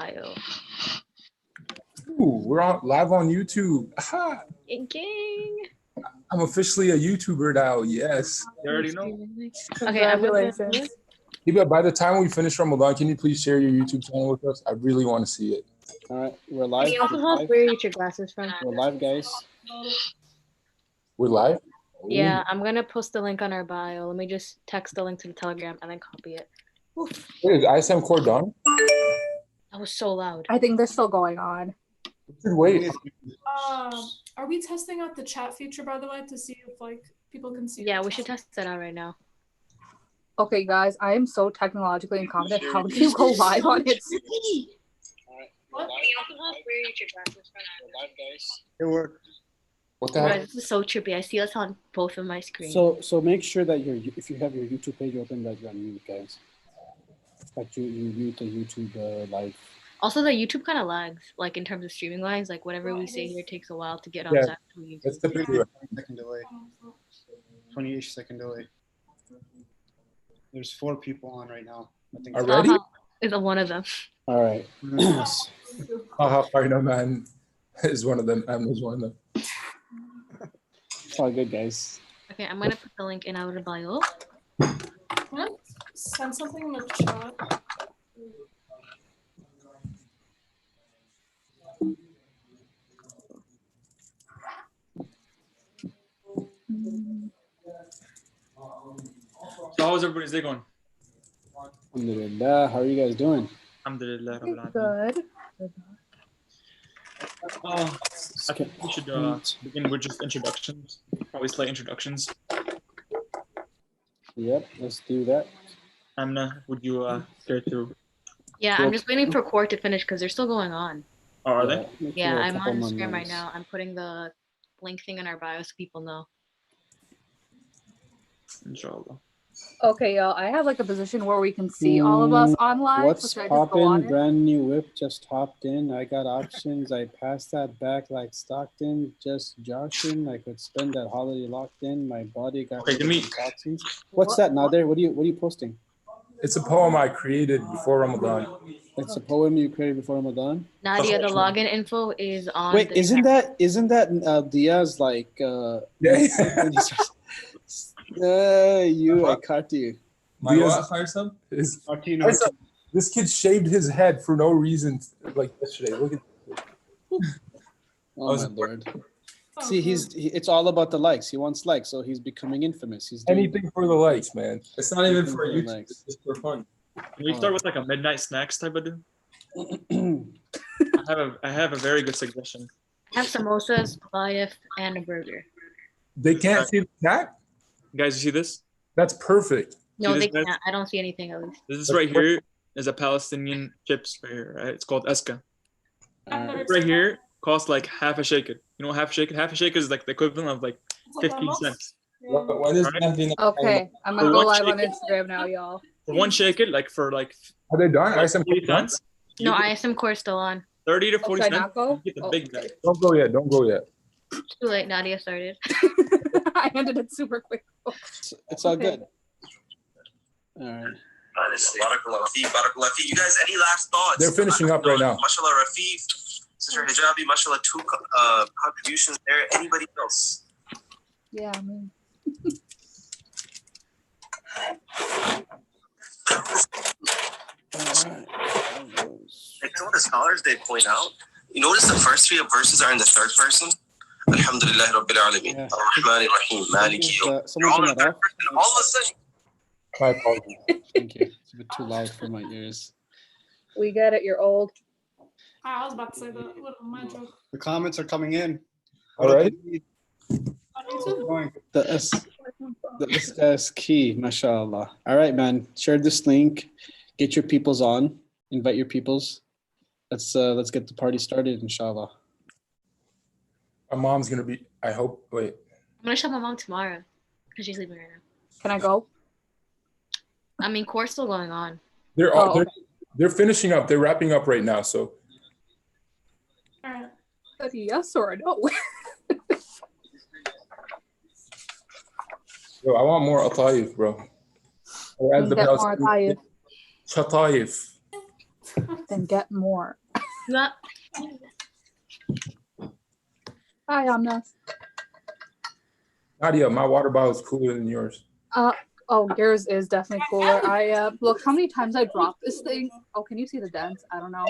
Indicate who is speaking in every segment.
Speaker 1: bio.
Speaker 2: Ooh, we're live on YouTube. Aha.
Speaker 1: Gang.
Speaker 2: I'm officially a YouTuber now. Yes.
Speaker 3: You already know.
Speaker 1: Okay,
Speaker 4: Congratulations.
Speaker 2: Hiba, by the time we finish Ramadan, can you please share your YouTube channel with us? I really want to see it.
Speaker 5: All right, we're live.
Speaker 1: Can you also help where you get your glasses from?
Speaker 5: We're live, guys.
Speaker 2: We're live?
Speaker 1: Yeah, I'm gonna post the link on our bio. Let me just text the link to the Telegram and then copy it. Oof,
Speaker 2: Wait, is ISM core done?
Speaker 1: that was so loud.
Speaker 4: I think they're still going on.
Speaker 2: Wait.
Speaker 6: Are we testing out the chat feature, by the way, to see if like people can see?
Speaker 1: Yeah, we should test that out right now.
Speaker 4: Okay, guys, I am so technologically incompetent. How do you go live on it?
Speaker 6: What?
Speaker 1: Can you also help where you get your glasses from?
Speaker 5: We're live, guys.
Speaker 3: It worked.
Speaker 2: What the
Speaker 1: Guys,
Speaker 2: heck?
Speaker 1: this is so trippy. I see us on both of my screens.
Speaker 5: So make sure that if you have your YouTube page open, that you're on mute, guys. Like you mute the YouTube live.
Speaker 1: Also, the YouTube kind of lags, like in terms of streaming lines. Like whatever we say here takes a while to get on
Speaker 2: Yeah,
Speaker 1: the actual YouTube.
Speaker 2: That's typically right.
Speaker 3: Second delay. 28-second delay. There's 4 people on right now. I think.
Speaker 2: Already?
Speaker 1: Is one of them.
Speaker 5: All right.
Speaker 2: Qari Noman is one of them. Is one of them.
Speaker 5: It's all good, guys.
Speaker 1: Okay, I'm gonna put the link in our bio.
Speaker 6: Can I send something in the chat?
Speaker 3: So how's everybody's day going?
Speaker 5: Alhamdulillah. How are you guys doing?
Speaker 3: Alhamdulillah. Rabbil Alameen.
Speaker 4: Good.
Speaker 3: I think we should begin with just introductions. Probably slight introductions.
Speaker 5: Yep, let's do that.
Speaker 3: Amna, would you care to?
Speaker 1: Yeah, I'm just waiting for court to finish because they're still going on.
Speaker 3: Oh, are they?
Speaker 5: Make
Speaker 1: Yeah,
Speaker 5: sure a
Speaker 1: I'm
Speaker 5: couple
Speaker 1: on
Speaker 5: more
Speaker 1: Instagram right
Speaker 5: minutes.
Speaker 1: now. I'm putting the link thing in our bio so people know.
Speaker 3: Inshallah.
Speaker 4: Okay, y'all. I have like a position where we can see all of us on live.
Speaker 5: What's
Speaker 4: so should I just go on
Speaker 5: poppin'?
Speaker 4: it?
Speaker 5: Brand new whip just hopped in. I got options. I passed that back like Stockton. Just joshing. I could spend that holiday locked in. My body got.
Speaker 3: Okay, give me-
Speaker 5: toxins. What's that, Nader? What are you posting?
Speaker 2: It's a poem I created before Ramadan.
Speaker 5: It's a poem you created before Ramadan.
Speaker 1: Nadia, the login info is on.
Speaker 5: Wait,
Speaker 1: the
Speaker 5: isn't that Diaz like?
Speaker 2: Yeah.
Speaker 5: You, I caught you.
Speaker 2: Is-
Speaker 3: Martino.
Speaker 2: This kid shaved his head for no reason like yesterday. Look at
Speaker 5: Oh my lord. See, it's all about the likes. He wants likes, so he's becoming infamous. He's doing
Speaker 2: anything for the likes, man.
Speaker 7: It's not even
Speaker 5: Anything
Speaker 7: for
Speaker 5: for
Speaker 7: YouTube.
Speaker 5: likes.
Speaker 7: It's just for fun.
Speaker 3: Can we start with like a midnight snacks type of deal? I have a very good suggestion.
Speaker 1: have samosas, palayaf, and a burger.
Speaker 2: They can't see the chat?
Speaker 3: You guys, you see this?
Speaker 2: That's perfect.
Speaker 1: No,
Speaker 3: this,
Speaker 1: they
Speaker 3: guys?
Speaker 1: can't. I don't see anything at least.
Speaker 3: This right here is a Palestinian chips right here, right? It's called eska. Right here costs like half a shekel. You know what half a shekel? Half a shekel is like the equivalent of like 15 cents.
Speaker 7: When is
Speaker 3: Right.
Speaker 7: that being
Speaker 4: Okay, I'm gonna
Speaker 3: For
Speaker 4: go
Speaker 3: one
Speaker 4: live on
Speaker 3: chicken?
Speaker 4: Instagram now, y'all.
Speaker 3: For 1 shekel, like for like
Speaker 2: Are they done? I
Speaker 3: 40 cents, you
Speaker 1: No,
Speaker 3: get
Speaker 1: ISM core is still on.
Speaker 3: 30 to
Speaker 4: Oh,
Speaker 3: 40
Speaker 4: should I
Speaker 3: cents.
Speaker 4: not go?
Speaker 3: You get the
Speaker 4: Oh,
Speaker 3: big bag.
Speaker 2: Don't go yet. Don't go yet.
Speaker 1: Too late. Nadia started.
Speaker 4: I ended it super quick.
Speaker 5: It's all
Speaker 4: Okay.
Speaker 5: good. All right.
Speaker 8: Honestly. Barakallah fi, barakallah fi. You guys, any last thoughts?
Speaker 2: They're finishing up right now.
Speaker 8: Mashallah Rafif, Sister Hijabi, mashallah, 2 contributions there. Anybody else?
Speaker 4: Yeah, I mean.
Speaker 8: Like some of the scholars, they point out, you notice the first 3 verses are in the third person. Alhamdulillah Rabbil Alameen.
Speaker 5: Yeah.
Speaker 8: Ar-Rahman Ar-Rahim. Maliki. You're
Speaker 5: Someone
Speaker 8: all in
Speaker 5: turn
Speaker 8: the
Speaker 5: that
Speaker 8: third
Speaker 5: off.
Speaker 8: person. All of a sudden,
Speaker 2: My apologies.
Speaker 5: Thank you. It's a bit too loud for my ears.
Speaker 4: We get it. You're old.
Speaker 6: I was about to say that. What my joke?
Speaker 3: The comments are coming in.
Speaker 2: All right.
Speaker 6: On YouTube?
Speaker 5: The S key, mashallah. All right, man. Share this link. Get your peoples on. Invite your peoples. Let's get the party started, inshallah.
Speaker 2: My mom's gonna be. I hope. Wait.
Speaker 1: I'm gonna show my mom tomorrow because she's leaving right now.
Speaker 4: Can I go?
Speaker 1: I mean, core's still going on.
Speaker 2: They're all.
Speaker 4: Oh,
Speaker 2: They're finishing up. They're wrapping up right now. So
Speaker 6: All right.
Speaker 4: Yes or a no?
Speaker 2: yo, I want more atayif, bro. Or as the
Speaker 4: Get more
Speaker 2: Palestinians-
Speaker 4: Taif.
Speaker 2: Chatayif.
Speaker 4: Then get more.
Speaker 1: Not
Speaker 4: Hi, Amna.
Speaker 2: Nadia, my water bottle is cooler than yours.
Speaker 4: Oh, yours is definitely cooler. Look how many times I dropped this thing. Oh, can you see the dents? I don't know.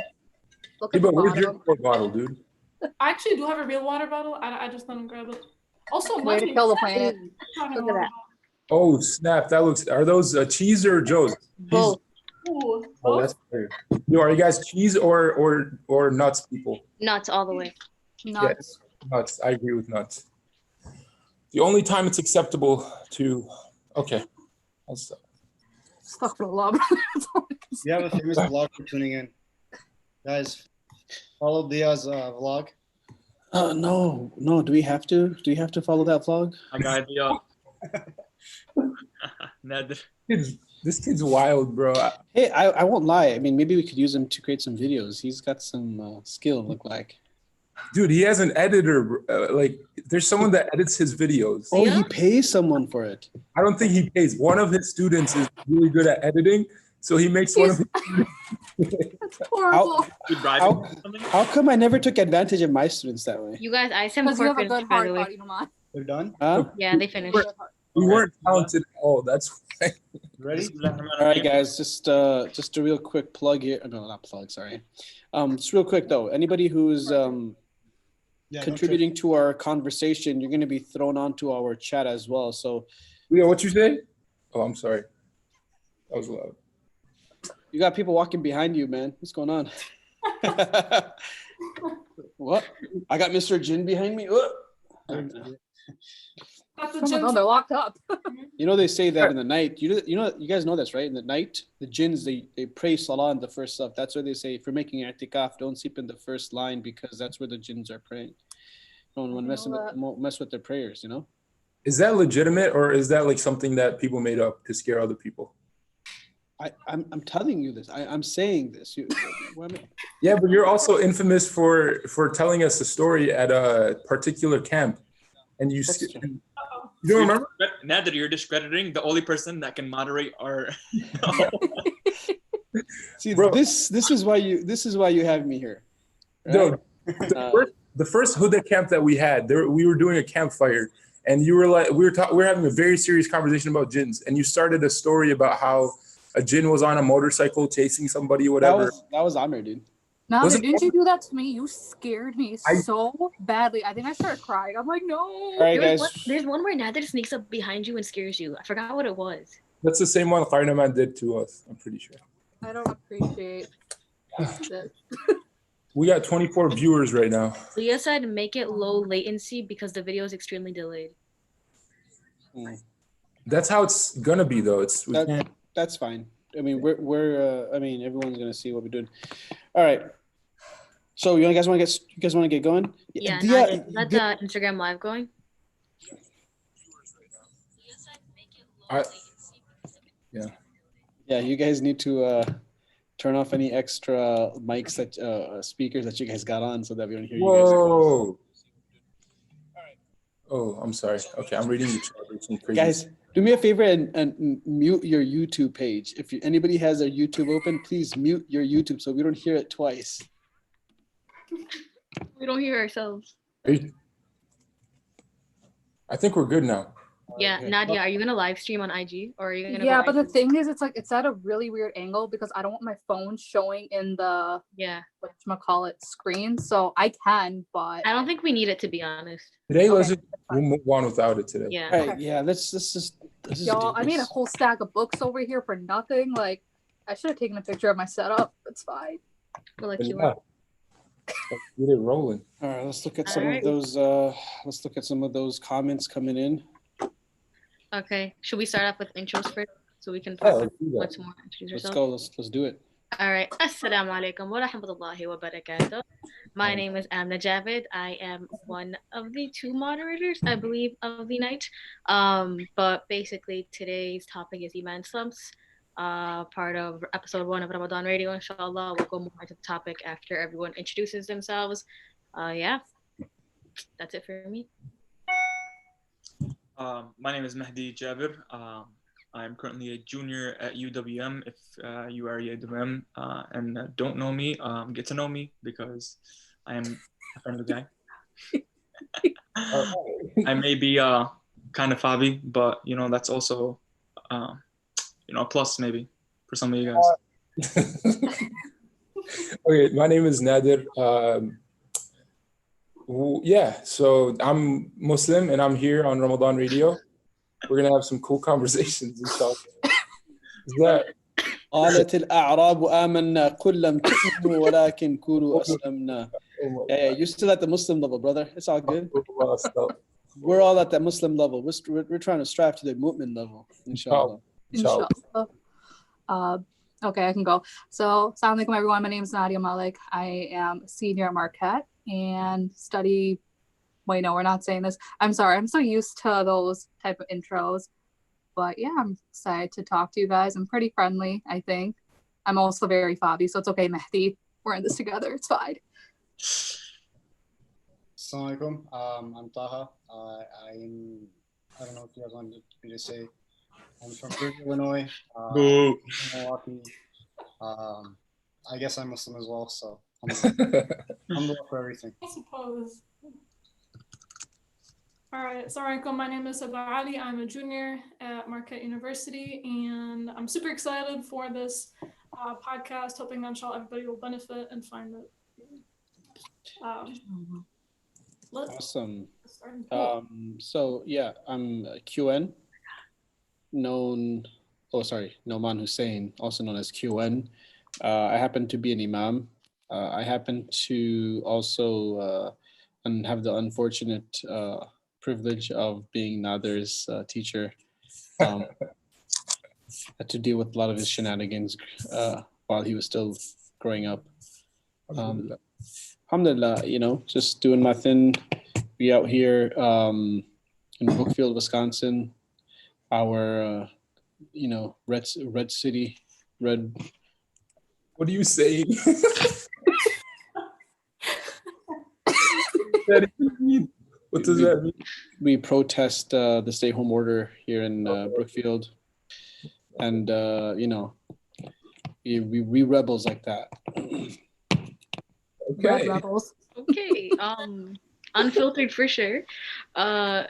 Speaker 4: Look
Speaker 2: Yeah,
Speaker 4: at the
Speaker 2: but where's your
Speaker 4: bottom.
Speaker 2: water bottle, dude?
Speaker 6: I actually do have a real water bottle. I just let him grab it. Also,
Speaker 4: Way to kill the planet. Look at that.
Speaker 2: Oh snap! That looks. Are those cheese or Joe's?
Speaker 1: both.
Speaker 6: Ooh,
Speaker 2: Oh, that's fair. Yo, are you guys cheese or nuts people?
Speaker 1: Nuts all the way.
Speaker 4: Nuts.
Speaker 2: Nuts. I agree with nuts. The only time it's acceptable to. Okay, I'll stop.
Speaker 4: Astaghfirullah.
Speaker 7: We have a famous vlog for tuning in. Guys, follow Dia's vlog.
Speaker 5: No. Do we have to? Do we have to follow that vlog?
Speaker 3: I got the Nader.
Speaker 2: This kid's wild, bro.
Speaker 5: Hey, I won't lie. I mean, maybe we could use him to create some videos. He's got some skill, look like.
Speaker 2: Dude, he has an editor. Like, there's someone that edits his videos.
Speaker 5: Oh, he pays someone for it.
Speaker 2: I don't think he pays. One of his students is really good at editing, so he makes one of his.
Speaker 4: That's horrible.
Speaker 3: You driving or something?
Speaker 5: How come I never took advantage of my students that way?
Speaker 1: You guys, I sent
Speaker 4: Because you have a
Speaker 1: four
Speaker 4: good
Speaker 1: by
Speaker 4: heart,
Speaker 1: the way.
Speaker 4: Qari Noman.
Speaker 7: They're done?
Speaker 5: Huh?
Speaker 1: Yeah, they finished.
Speaker 2: We weren't talented at all. That's why.
Speaker 7: Ready?
Speaker 5: All right, guys, just a real quick plug here. No, not plug, sorry. Just real quick, though. Anybody who's
Speaker 7: Yeah,
Speaker 5: contributing to our conversation, you're going to be thrown onto our chat as well. So
Speaker 2: Leo, what you say? Oh, I'm sorry. That was loud.
Speaker 5: you got people walking behind you, man. What's going on? What? I got Mr. Jin behind me. What?
Speaker 6: That's the
Speaker 4: Oh my
Speaker 6: gym.
Speaker 4: God, they're locked up.
Speaker 5: You know, they say that in the night, you know, you guys know this, right? In the night, the jinns, they pray salah in the first stuff. That's why they say, if you're making i'tikaf, don't sleep in the first line because that's where the jinns are praying. Don't want to mess with their prayers, you know?
Speaker 2: Is that legitimate, or is that like something that people made up to scare other people?
Speaker 5: I'm telling you this. I'm saying this.
Speaker 2: Yeah, but you're also infamous for telling us a story at a particular camp, and you don't remember?
Speaker 3: Nader, you're discrediting the only person that can moderate our.
Speaker 5: See,
Speaker 2: Bro.
Speaker 5: this is why you have me here.
Speaker 2: No,
Speaker 5: Right?
Speaker 2: the first Huda camp that we had, we were doing a campfire, and you were like, we were having a very serious conversation about jinns, and you started a story about how a jinn was on a motorcycle chasing somebody, whatever.
Speaker 5: That was Amir, dude.
Speaker 4: Nader, didn't you do that to me? You scared me so badly. I think I started crying. I'm like, no.
Speaker 5: All right, guys.
Speaker 1: There's one where Nader sneaks up behind you and scares you. I forgot what it was.
Speaker 2: That's the same one Qari Noman did to us, I'm pretty sure.
Speaker 4: I don't appreciate this.
Speaker 2: We got 24 viewers right now.
Speaker 1: Leah said make it low latency because the video is extremely delayed.
Speaker 2: That's how it's gonna be, though.
Speaker 5: That's fine. I mean, I mean, everyone's gonna see what we're doing. All right. So you guys want to get going?
Speaker 1: Yeah, let the Instagram live going.
Speaker 5: Yeah, you guys need to turn off any extra mics that speakers that you guys got on so that we don't hear you guys.
Speaker 2: Whoa. Oh, I'm sorry. Okay, I'm reading the chat. It's crazy.
Speaker 5: Guys, do me a favor and mute your YouTube page. If anybody has their YouTube open, please mute your YouTube so we don't hear it twice.
Speaker 1: We don't hear ourselves.
Speaker 2: I think we're good now.
Speaker 1: Yeah,
Speaker 5: Okay.
Speaker 1: Nadia, are you gonna live stream on IG or are you gonna?
Speaker 4: Yeah,
Speaker 1: go
Speaker 4: but the
Speaker 1: IG?
Speaker 4: thing is, it's at a really weird angle because I don't want my phone showing in the whatchamacallit screen. So I can, but
Speaker 1: I don't think we need it, to be honest.
Speaker 2: Today,
Speaker 4: Okay.
Speaker 2: we'll move on without it today.
Speaker 1: Yeah.
Speaker 5: All right, yeah, let's just
Speaker 4: y'all,
Speaker 5: do
Speaker 4: I made a
Speaker 5: this.
Speaker 4: whole stack of books over here for nothing. Like, I should have taken a picture of my setup. It's fine.
Speaker 1: We'll let
Speaker 2: But
Speaker 1: you
Speaker 2: yeah,
Speaker 1: up.
Speaker 2: let's get it rolling.
Speaker 5: All right, let's look at
Speaker 1: All
Speaker 5: some
Speaker 1: right.
Speaker 5: of those. Let's look at some of those comments coming in.
Speaker 1: Okay. Should we start off with intros first so we can
Speaker 2: Yeah,
Speaker 1: talk
Speaker 2: let's do that.
Speaker 1: once more introduce
Speaker 5: Let's
Speaker 1: ourselves?
Speaker 5: go. Let's do it.
Speaker 1: All right. Assalamu alaikum wa rahmatullahi wa barakatuh. My name is Amna Javid. I am one of the two moderators, I believe, of the night. But basically today's topic is Iman Slumps, part of episode 1 of Ramadan Radio. Inshallah, we'll go more into the topic after everyone introduces themselves. Yeah, that's it for me.
Speaker 3: My name is Mahdi Jabir. I'm currently a junior at UWM. If you are at UWM and don't know me, get to know me because I am a friendly guy. I may be kind of fobby, but you know that's also you know a plus maybe for some of you guys.
Speaker 2: Okay, my name is Nadir. Yeah, so I'm Muslim and I'm here on Ramadan Radio. We're gonna have some cool conversations, inshallah. Is that?
Speaker 5: قالت الأعراب آمنا قل لم تؤمنوا ولكن كونوا أسلمنا. Yeah, you're still at the Muslim level, brother. It's all good. We're all at that Muslim level. We're trying to strive to the mu'min level, inshallah.
Speaker 4: Inshallah. Okay, I can go. So, assalamu alaikum everyone. My name is Nadia Malik. I am a senior at Marquette and study. Wait, no, we're not saying this. I'm sorry. I'm so used to those type of intros. But yeah, I'm excited to talk to you guys. I'm pretty friendly, I think. I'm also very fobby, so it's okay, Mehdi. We're in this together. It's fine.
Speaker 7: Assalamu alaikum. I'm Taha. I don't know if you guys want me to say. I'm from Illinois. Milwaukee. I guess I'm Muslim as well, so I'm up for everything.
Speaker 6: I suppose. All right, Assalamualaikum. My name is Abu Ali. I'm a junior at Marquette University, and I'm super excited for this podcast, hoping that inshallah everybody will benefit and find it.
Speaker 5: Awesome. So yeah, I'm QN, Noman Hussein, also known as QN. I happen to be an imam. I happen to also and have the unfortunate privilege of being Nadir's teacher. Had to deal with a lot of his shenanigans while he was still growing up. Alhamdulillah, you know, just doing my thing. We out here in Brookfield, Wisconsin. Our, you know, red city, red.
Speaker 2: What are you saying? What does that mean?
Speaker 5: We protest the stay-home order here in Brookfield, and you know, we rebels like that.
Speaker 2: Okay.
Speaker 4: Rebels.
Speaker 1: Okay. Unfiltered for sure.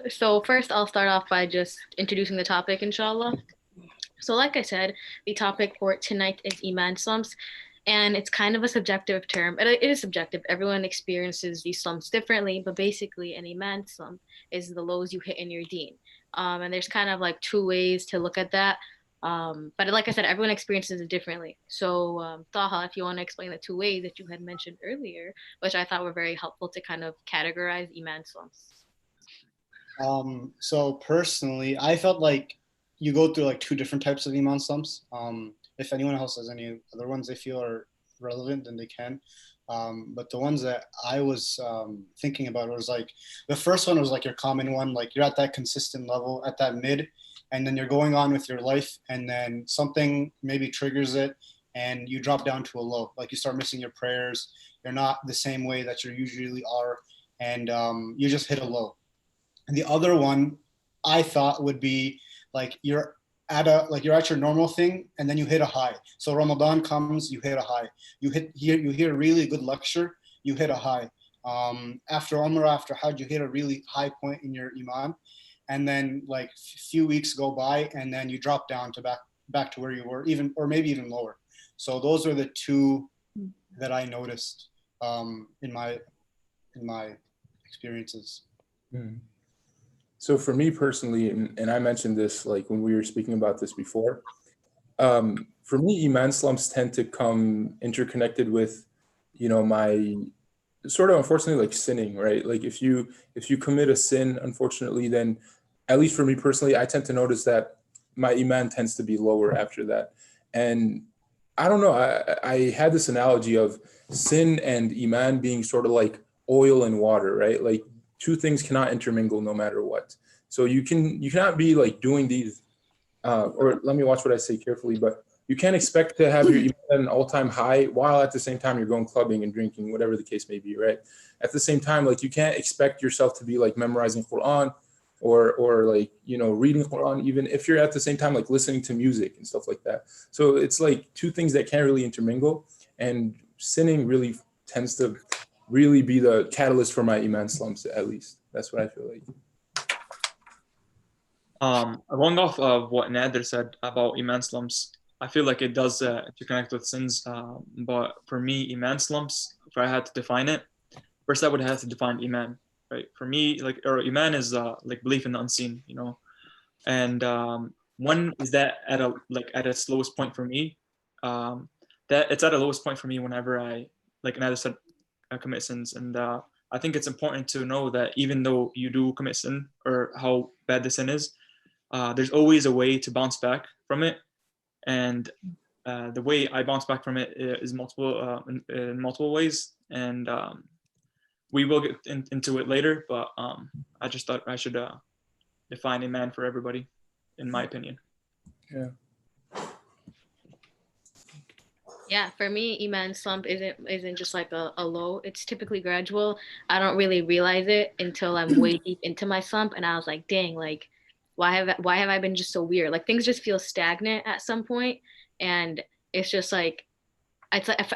Speaker 1: So first I'll start off by just introducing the topic, inshallah. So like I said, the topic for tonight is Iman Slumps. And it's kind of a subjective term. It is subjective. Everyone experiences these slumps differently, but basically an Iman slump is the lows you hit in your deen. And there's kind of like two ways to look at that. But like I said, everyone experiences it differently. So Taha, if you want to explain the two ways that you had mentioned earlier, which I thought were very helpful to kind of categorize Iman slumps.
Speaker 7: So personally, I felt like you go through like two different types of Iman slumps. If anyone else has any other ones they feel are relevant, then they can. But the ones that I was thinking about was like, the first one was like your common one, like you're at that consistent level, at that mid, and then you're going on with your life, and then something maybe triggers it, and you drop down to a low. Like you start missing your prayers, you're not the same way that you usually are, and you just hit a low. And the other one I thought would be like you're at your normal thing, and then you hit a high. So Ramadan comes, you hit a high. You hear a really good lecture, you hit a high. After Umrah, after Hajj, you hit a really high point in your Iman, and then like a few weeks go by, and then you drop down to back to where you were, or maybe even lower. So those are the two that I noticed in my experiences.
Speaker 2: Mm. So for me personally, and I mentioned this like when we were speaking about this before, for me, Iman slumps tend to come interconnected with, you know, my sort of unfortunately like sinning, right? Like if you commit a sin, unfortunately, then at least for me personally, I tend to notice that my Iman tends to be lower after that. And I don't know, I had this analogy of sin and Iman being sort of like oil and water, right? Like two things cannot intermingle no matter what. So you cannot be like doing these, or let me watch what I say carefully, but you can't expect to have your Iman at an all-time high while at the same time you're going clubbing and drinking, whatever the case may be, right? At the same time, like you can't expect yourself to be like memorizing Quran or like, you know, reading Quran, even if you're at the same time like listening to music and stuff like that. So it's like two things that can't really intermingle, and sinning really tends to really be the catalyst for my Iman slumps, at least. That's what I feel like.
Speaker 3: Going off of what Nader said about Iman slumps, I feel like it does interconnect with sins. But for me, Iman slumps, if I had to define it, first I would have to define Iman, right? For me, like, or Iman is like belief in the unseen, you know. And when is that at at its lowest point for me? That it's at a lowest point for me whenever I, like Nader said, commit sins. And I think it's important to know that even though you do commit sin, or how bad the sin is, there's always a way to bounce back from it. And the way I bounce back from it is in multiple ways. And we will get into it later, but I just thought I should define Iman for everybody, in my opinion.
Speaker 2: Yeah.
Speaker 1: Yeah, for me, Iman slump isn't just like a low. It's typically gradual. I don't really realize it until I'm way deep into my slump, and I was like, dang, like why have I been just so weird? Like things just feel stagnant at some point, and it's just like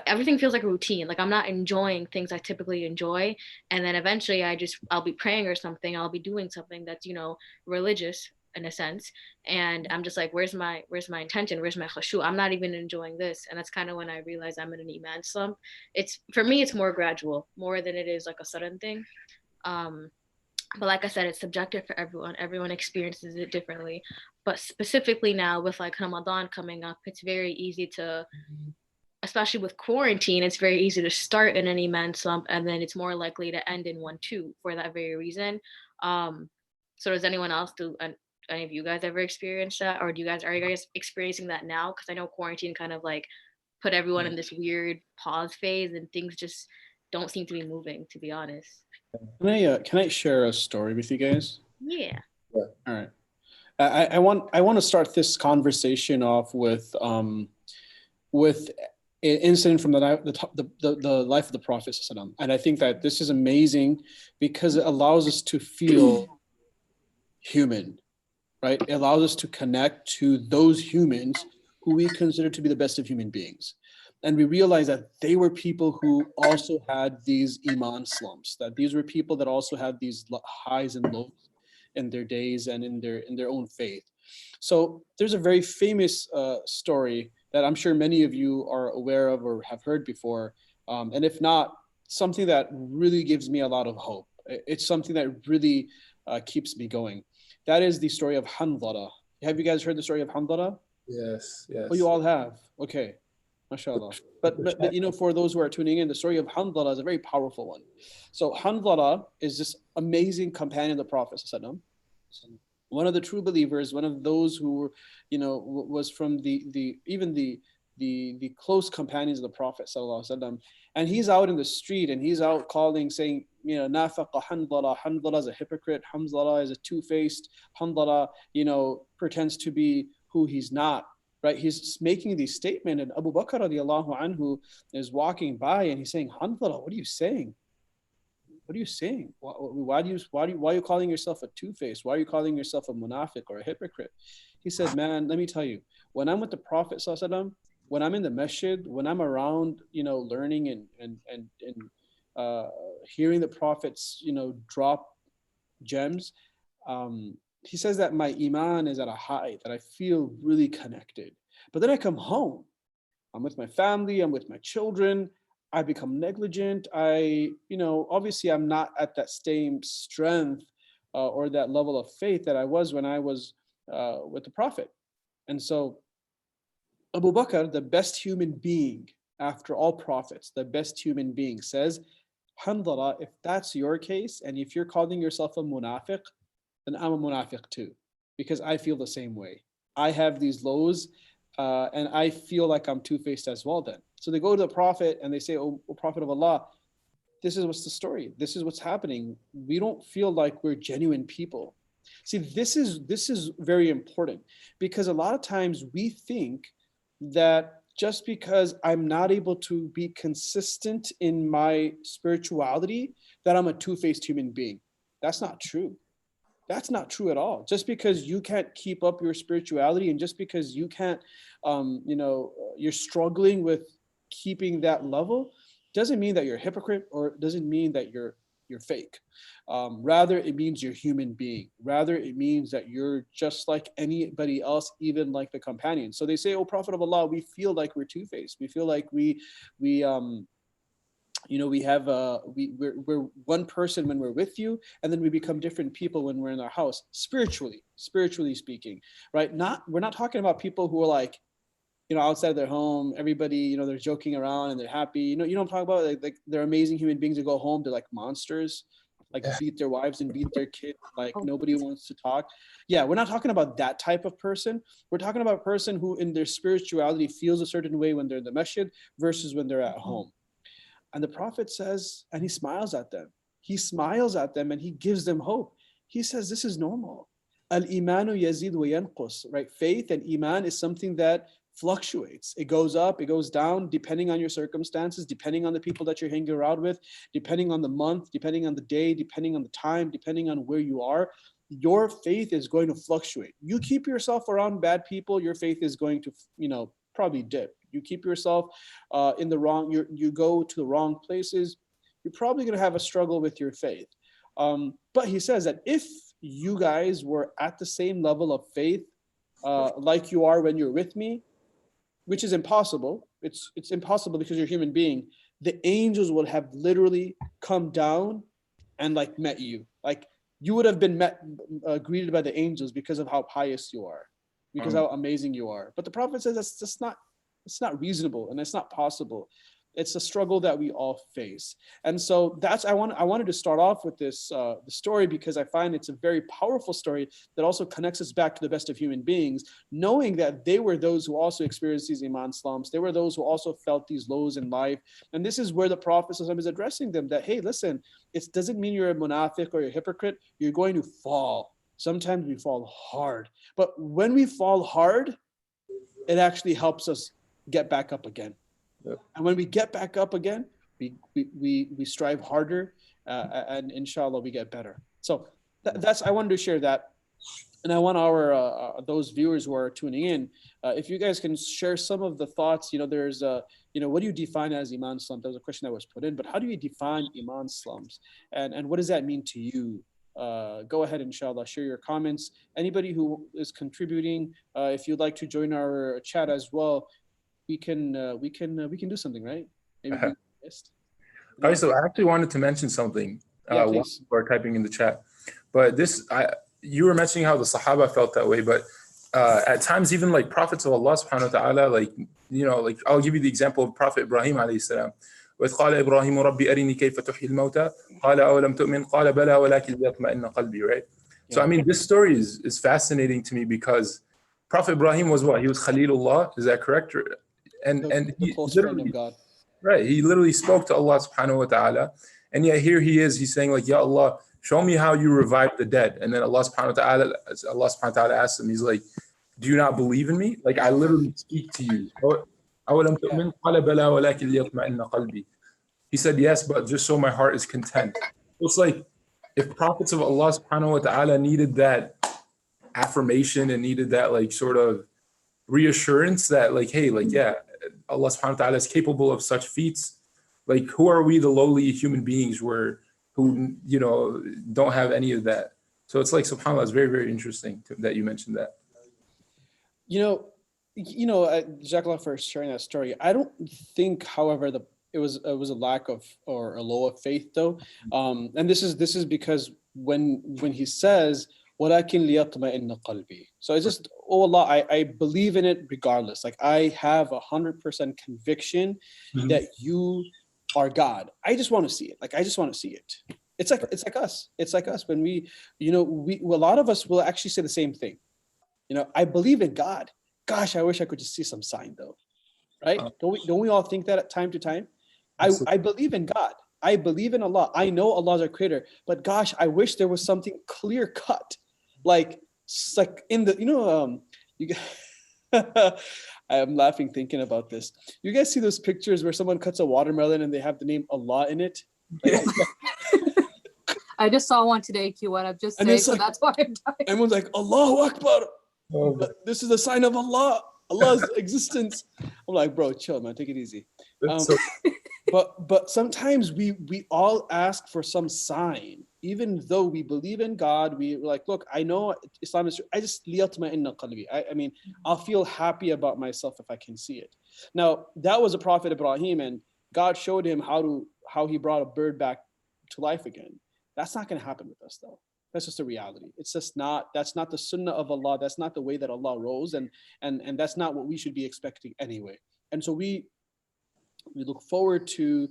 Speaker 1: everything feels like a routine. Like I'm not enjoying things I typically enjoy, and then eventually I'll be praying or something. I'll be doing something that's, you know, religious in a sense, and I'm just like, where's my intention? Where's my khushu? I'm not even enjoying this, and that's kind of when I realize I'm in an Iman slump. It's, for me, it's more gradual, more than it is like a sudden thing. But like I said, it's subjective for everyone. Everyone experiences it differently. But specifically now with like Ramadan coming up, it's very easy to, especially with quarantine, it's very easy to start in an Iman slump, and then it's more likely to end in one too, for that very reason. So does anyone else any of you guys ever experienced that, or are you guys experiencing that now? Because I know quarantine kind of like put everyone in this weird pause phase, and things just don't seem to be moving, to be honest.
Speaker 5: Can I share a story with you guys?
Speaker 1: Yeah.
Speaker 5: All right. I want to start this conversation off with an incident from the life of the Prophet ﷺ. And I think that this is amazing because it allows us to feel human, right? It allows us to connect to those humans who we consider to be the best of human beings. And we realize that they were people who also had these Iman slumps, that these were people that also had these highs and lows in their days and in their own faith. So there's a very famous story that I'm sure many of you are aware of or have heard before. And if not, something that really gives me a lot of hope. It's something that really keeps me going. That is the story of Hanzala. Have you guys heard the story of Hanzala?
Speaker 2: Yes, yes.
Speaker 5: Oh, you all have? Okay. MashaAllah. But you know, for those who are tuning in, the story of Hanzala is a very powerful one. So Hanzala is this amazing companion of the Prophet ﷺ, one of the true believers, one of those who were, you know, was from the close companions of the Prophet ﷺ. And he's out in the street and he's out calling, saying, you know, nafaqa Hanzala. Hanzala is a hypocrite. Hanzala is a two-faced. Hanzala, you know, pretends to be who he's not. Right, he's making these statements, and Abu Bakr radiallahu anhu is walking by, and he's saying, "Hanzala, what are you saying? What are you saying? Why are you calling yourself a two-faced? Why are you calling yourself a munafiq or a hypocrite?" He said, "Man, let me tell you, when I'm with the Prophet sallallahu alaihi wasallam, when I'm in the masjid, when I'm around, you know, learning and hearing the Prophets, you know, drop gems." He says that my Iman is at a high, that I feel really connected. But then I come home, I'm with my family, I'm with my children, I become negligent. Obviously I'm not at that same strength or that level of faith that I was when I was with the Prophet. And so Abu Bakr, the best human being after all prophets, the best human being, says, Hanzala, if that's your case, and if you're calling yourself a munafiq, then I'm a munafiq too, because I feel the same way. I have these lows, and I feel like I'm two-faced as well then. So they go to the Prophet and they say, oh Prophet of Allah, this is what's the story. This is what's happening. We don't feel like we're genuine people. See, this is very important, because a lot of times we think that just because I'm not able to be consistent in my spirituality, that I'm a two-faced human being. That's not true. That's not true at all. Just because you can't keep up your spirituality, and just because you can't, you're struggling with keeping that level, doesn't mean that you're a hypocrite, or doesn't mean that you're fake. Rather, it means you're human being. Rather, it means that you're just like anybody else, even like the companion. So they say, "Oh, Prophet of Allah, we feel like we're two-faced. We feel like we're one person when we're with you, and then we become different people when we're in our house, spiritually speaking, right? We're not talking about people who are like, outside their home, everybody, they're joking around and they're happy. You know what I'm talking about? Like they're amazing human beings who go home, they're like monsters, like beat their wives and beat their kids, like nobody wants to talk. Yeah, we're not talking about that type of person. We're talking about a person who in their spirituality feels a certain way when they're in the masjid versus when they're at home. And the Prophet says, and he smiles at them. He smiles at them and he gives them hope. He says, this is normal. Al-imanu yazid wa yanqus, right? Faith and iman is something that fluctuates. It goes up, it goes down, depending on your circumstances, depending on the people that you're hanging around with, depending on the month, depending on the day, depending on the time, depending on where you are. Your faith is going to fluctuate. You keep yourself around bad people, your faith is going to, probably dip. You keep yourself in the wrong, you go to the wrong places, you're probably going to have a struggle with your faith. But he says that if you guys were at the same level of faith like you are when you're with me, which is impossible. It's impossible because you're a human being. The angels would have literally come down and like met you. Like you would have been greeted by the angels because of how pious you are, because how amazing you are. But the Prophet says that's just not, it's not reasonable and it's not possible. It's a struggle that we all face. And so I wanted to start off with this the story because I find it's a very powerful story that also connects us back to the best of human beings, knowing that they were those who also experienced these Iman slumps. They were those who also felt these lows in life. And this is where the Prophet is addressing them that, hey, listen, it doesn't mean you're a munafiq or a hypocrite. You're going to fall. Sometimes we fall hard. But when we fall hard, it actually helps us get back up again. And when we get back up again, we strive harder, and inshallah we get better. So that's I wanted to share that, and I want our those viewers who are tuning in, if you guys can share some of the thoughts. There's what do you define as Iman slump? That was a question that was put in, but how do you define Iman slumps, and what does that mean to you? Go ahead, inshallah, share your comments. Anybody who is contributing, if you'd like to join our chat as well. We can do something, right? Maybe
Speaker 2: All right, so I actually wanted to mention something while you are typing in the chat. But you were mentioning how the Sahaba felt that way, but at times even like prophets of Allah subhanahu wa ta'ala, like I'll give you the example of Prophet Ibrahim alayhi salam. وَإِذْ قَالَ إِبْرَاهِيمُ رَبِّ أَرِنِي كَيْفَ تُحْيِي الْمَوْتَى قَالَ أَوَلَمْ تُؤْمِنْ قَالَ بَلَى وَلَكِنْ لِيَطْمَئِنَّ قَلْبِي, right? So I mean, this story is fascinating to me because Prophet Ibrahim was what? He was Khalilullah, is that correct? And
Speaker 5: the close friend of God.
Speaker 2: Right. He literally spoke to Allah subhanahu wa ta'ala. And yet here he is, he's saying like, Ya Allah, show me how you revive the dead. And then Allah subhanahu wa ta'ala asks him, he's like, do you not believe in me? Like I literally speak to you. He said, yes, but just so my heart is content. It's like if prophets of Allah subhanahu wa ta'ala needed that affirmation and needed that like sort of reassurance that like, hey, like, yeah, Allah subhanahu wa ta'ala is capable of such feats. Like, who are we, the lowly human beings who don't have any of that? So it's like, subhanAllah, it's very, very interesting that you mentioned that.
Speaker 5: Jazakallah for sharing that story. I don't think, however, it was a lack of or a low of faith though. And this is because when he says, وَلَكِنْ لِيَطْمَئِنَّ قَلْبِي. So it's just, oh Allah, I believe in it regardless. Like I have 100% conviction that you are God. I just want to see it. Like I just want to see it. It's like us. It's like us when we a lot of us will actually say the same thing. I believe in God. Gosh, I wish I could just see some sign though. Right? Don't we all think that at time to time? I believe in God. I believe in Allah. I know Allah is our creator, but gosh, I wish there was something clear cut. Like in the, I'm laughing thinking about this. You guys see those pictures where someone cuts a watermelon and they have the name Allah in it?
Speaker 4: I just saw one today, Q1. I'm just
Speaker 5: And
Speaker 4: saying,
Speaker 5: it's
Speaker 4: so
Speaker 5: like-
Speaker 4: that's why I'm dying.
Speaker 5: Everyone's like, Allahu Akbar.
Speaker 2: Oh,
Speaker 5: This is a sign of Allah, Allah's existence. I'm like, bro, chill, man. Take it easy.
Speaker 2: that's so
Speaker 5: But sometimes we all ask for some sign, even though we believe in God. We're like, look, I know Islam is. I just liyatma'inna qalbi. I mean, I'll feel happy about myself if I can see it. Now that was a Prophet Ibrahim, and God showed him how he brought a bird back to life again. That's not going to happen with us, though. That's just a reality. It's just not. That's not the sunnah of Allah. That's not the way that Allah rolls, and that's not what we should be expecting anyway. And so we look forward to,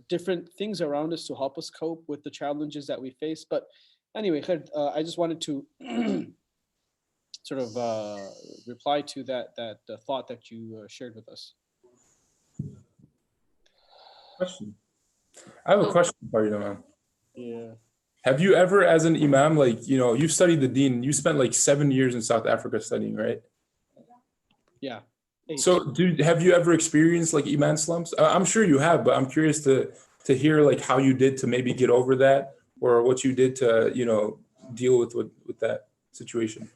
Speaker 5: different things around us to help us cope with the challenges that we face. But anyway, I just wanted to sort of reply to that thought that you shared with us.
Speaker 2: question. I have a question for you, man.
Speaker 5: Yeah.
Speaker 2: Have you ever, as an imam, you've studied the deen, you spent like 7 years in South Africa studying, right?
Speaker 5: Yeah. 8.
Speaker 2: So have you ever experienced like Iman slumps? I'm sure you have, but I'm curious to hear like how you did to maybe get over that, or what you did to, deal with that situation.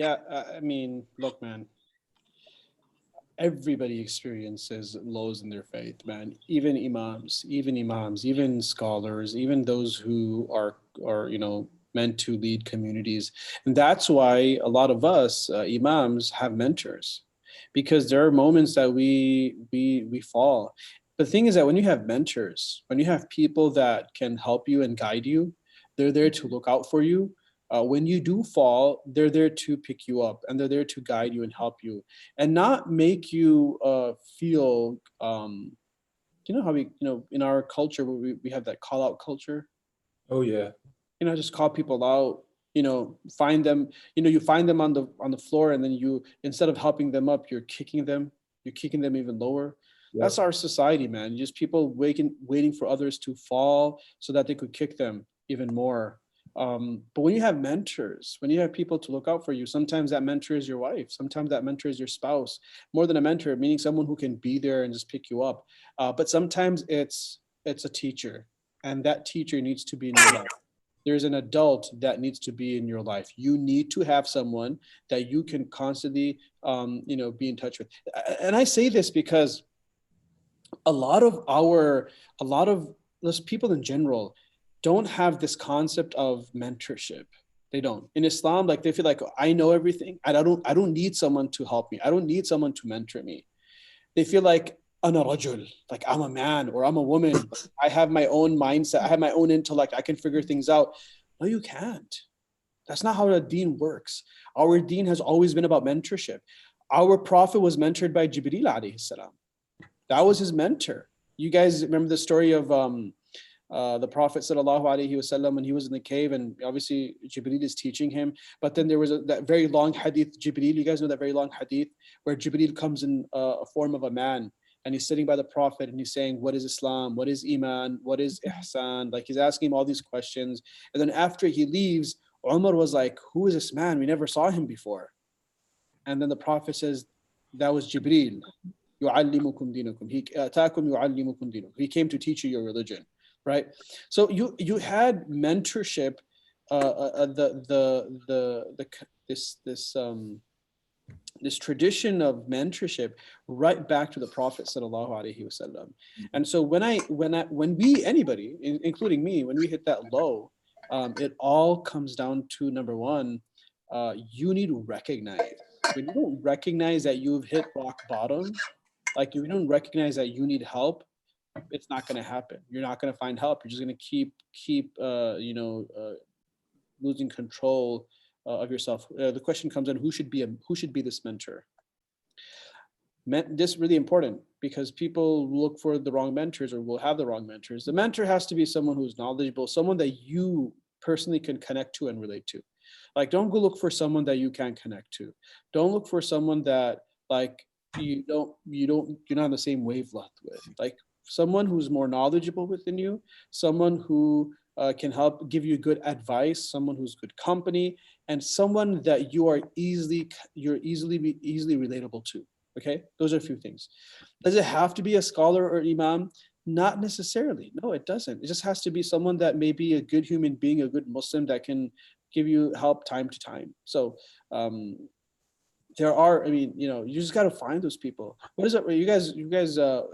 Speaker 5: Yeah, I mean, look, man, everybody experiences lows in their faith, man. Even imams, even scholars, even those who are meant to lead communities. And that's why a lot of us imams have mentors, because there are moments that we fall. The thing is that when you have mentors, when you have people that can help you and guide you, they're there to look out for you. When you do fall, they're there to pick you up, and they're there to guide you and help you, and not make you feel, how we, in our culture, we have that call out culture.
Speaker 2: Oh yeah.
Speaker 5: Just call people out, find them, you find them on the floor, and then you, instead of helping them up, you're kicking them even lower. Yeah. That's our society, man. Just people waiting for others to fall so that they could kick them even more. But when you have mentors, when you have people to look out for you, sometimes that mentor is your wife, sometimes that mentor is your spouse. More than a mentor, meaning someone who can be there and just pick you up. But sometimes it's a teacher, and that teacher needs to be in your life. There's an adult that needs to be in your life. You need to have someone that you can constantly, be in touch with. And I say this because a lot of those people in general don't have this concept of mentorship. They don't. In Islam, like, they feel like, I know everything, and I don't need someone to help me. I don't need someone to mentor me. They feel like, Ana rajul, like I'm a man or I'm a woman. I have my own mindset. I have my own intellect. I can figure things out. No, you can't. That's not how the deen works. Our deen has always been about mentorship. Our prophet was mentored by Jibreel alayhi salam. That was his mentor. You guys remember the story of the Prophet sallallahu alaihi wasallam when he was in the cave, and obviously Jibreel is teaching him. But then there was that very long hadith, Jibreel. You guys know that very long hadith where Jibreel comes in a form of a man, and he's sitting by the Prophet, and he's saying, what is Islam? What is Iman? What is Ihsan? Like, he's asking him all these questions. And then after he leaves, Umar was like, who is this man? We never saw him before. And then the Prophet says, that was Jibreel. يُعَلِّمُكُمْ دِينُكُمْ. He came to teach you your religion, right? So you had mentorship, this tradition of mentorship right back to the Prophet sallallahu alaihi wasallam. And so when we, anybody, including me, when we hit that low, it all comes down to, number one, you need to recognize. When you don't recognize that you've hit rock bottom, like, if you don't recognize that you need help, it's not going to happen. You're not going to find help. You're just going to keep losing control of yourself. The question comes in: who should be this mentor? This is really important, because people look for the wrong mentors, or will have the wrong mentors. The mentor has to be someone who's knowledgeable, someone that you personally can connect to and relate to. Like, don't go look for someone that you can't connect to. Don't look for someone that, like, you're not on the same wavelength with. Like, someone who's more knowledgeable within you, someone who can help give you good advice, someone who's good company, and someone that you're easily relatable to. Okay, those are a few things. Does it have to be a scholar or imam? Not necessarily. No, it doesn't. It just has to be someone that may be a good human being, a good Muslim that can give you help time to time. So there are, I mean, you just got to find those people. What is it? You guys,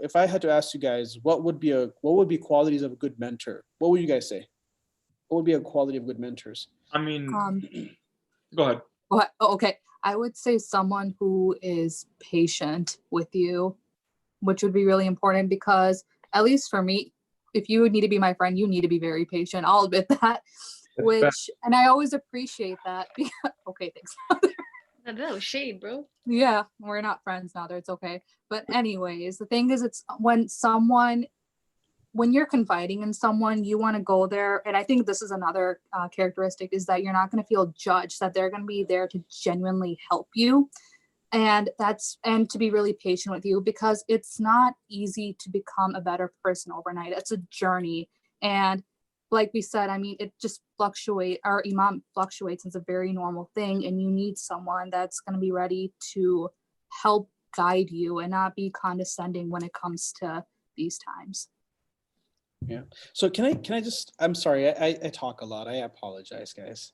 Speaker 5: if I had to ask you guys, what would be qualities of a good mentor? What would you guys say? What would be a quality of good mentors?
Speaker 3: I mean, go ahead.
Speaker 4: Okay. I would say someone who is patient with you, which would be really important, because at least for me, if you need to be my friend, you need to be very patient. I'll admit that. And I always appreciate that. Okay, thanks.
Speaker 1: That was shade, bro.
Speaker 4: Yeah, we're not friends now. It's okay. But anyways, the thing is, it's when you're confiding in someone, you want to go there. And I think this is another characteristic, is that you're not going to feel judged, that they're going to be there to genuinely help you. And to be really patient with you, because it's not easy to become a better person overnight. It's a journey. And like we said, I mean, it just fluctuates. Our Iman fluctuates. It's a very normal thing. And you need someone that's going to be ready to help guide you and not be condescending when it comes to these times.
Speaker 5: Yeah. So can I just, I'm sorry, I talk a lot. I apologize, guys.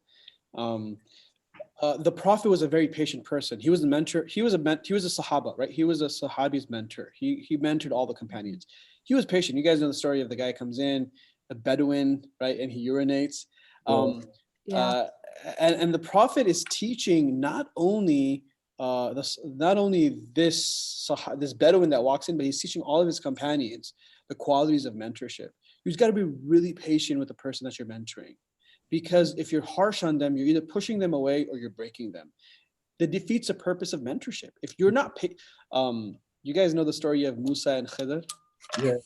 Speaker 5: The Prophet was a very patient person. He was a mentor. He was a Sahaba, right? He was a Sahabi's mentor. He mentored all the companions. He was patient. You guys know the story of the guy comes in, a Bedouin, right? And he urinates. And the Prophet is teaching not only this Bedouin that walks in, but he's teaching all of his companions the qualities of mentorship. You've got to be really patient with the person that you're mentoring, because if you're harsh on them, you're either pushing them away or you're breaking them. That defeats the purpose of mentorship. If you're not, you guys know the story of Musa and Khidr?
Speaker 2: Yeah.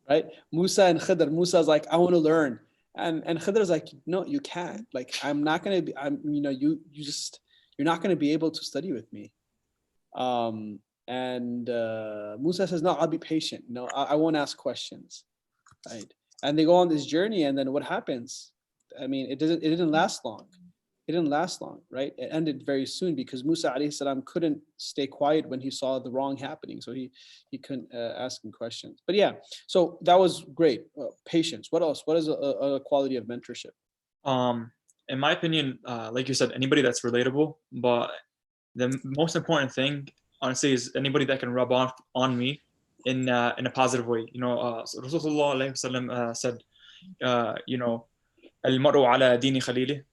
Speaker 5: Right? Musa and Khidr. Musa's like, I want to learn. And Khidr's like, no, you can't. Like, I'm not going to be, you're not going to be able to study with me. And Musa says, no, I'll be patient. No, I won't ask questions. Right? And they go on this journey, and then what happens? I mean, it didn't last long. It didn't last long, right? It ended very soon, because Musa alayhi salam couldn't stay quiet when he saw the wrong happening. So he couldn't ask him questions. But yeah, so that was great. Patience. What else? What is a quality of mentorship?
Speaker 3: In my opinion, like you said, anybody that's relatable. But the most important thing, honestly, is anybody that can rub off on me in a positive way. Rasulullah alayhi wasallam said, al-mar'u ala dini khalili,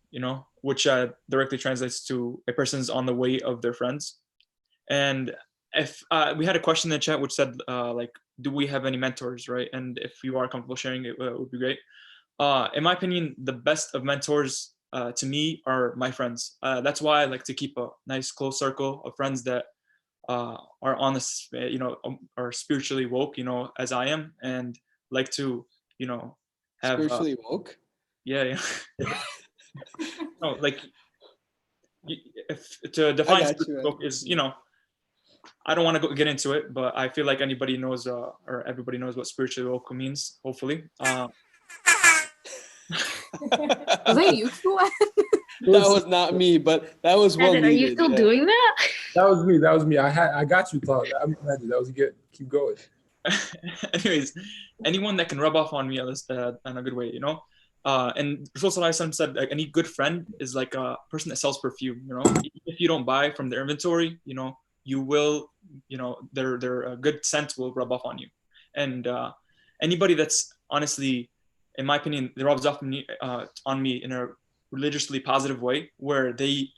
Speaker 3: which directly translates to a person's on the way of their friends. And if we had a question in the chat which said, do we have any mentors, right? And if you are comfortable sharing it, would be great. In my opinion, the best of mentors to me are my friends. That's why I like to keep a nice close circle of friends that are on this, are spiritually woke, as I am, and like to, have
Speaker 5: spiritually woke.
Speaker 3: Yeah. No, like, if to define spiritually woke is, I don't want to get into it, but I feel like anybody knows, or everybody knows what spiritually woke means. Hopefully.
Speaker 4: Was that you?
Speaker 5: That was not me, but that was well needed.
Speaker 1: Are you still doing that?
Speaker 2: That was me. I got you, Todd. That was good. Keep going.
Speaker 3: Anyways, anyone that can rub off on me in a good way, and Rasul said, like, any good friend is like a person that sells perfume. If you don't buy from their inventory, you will, their good scent will rub off on you. And anybody that's honestly, in my opinion, they rubs off on me in a religiously positive way, where they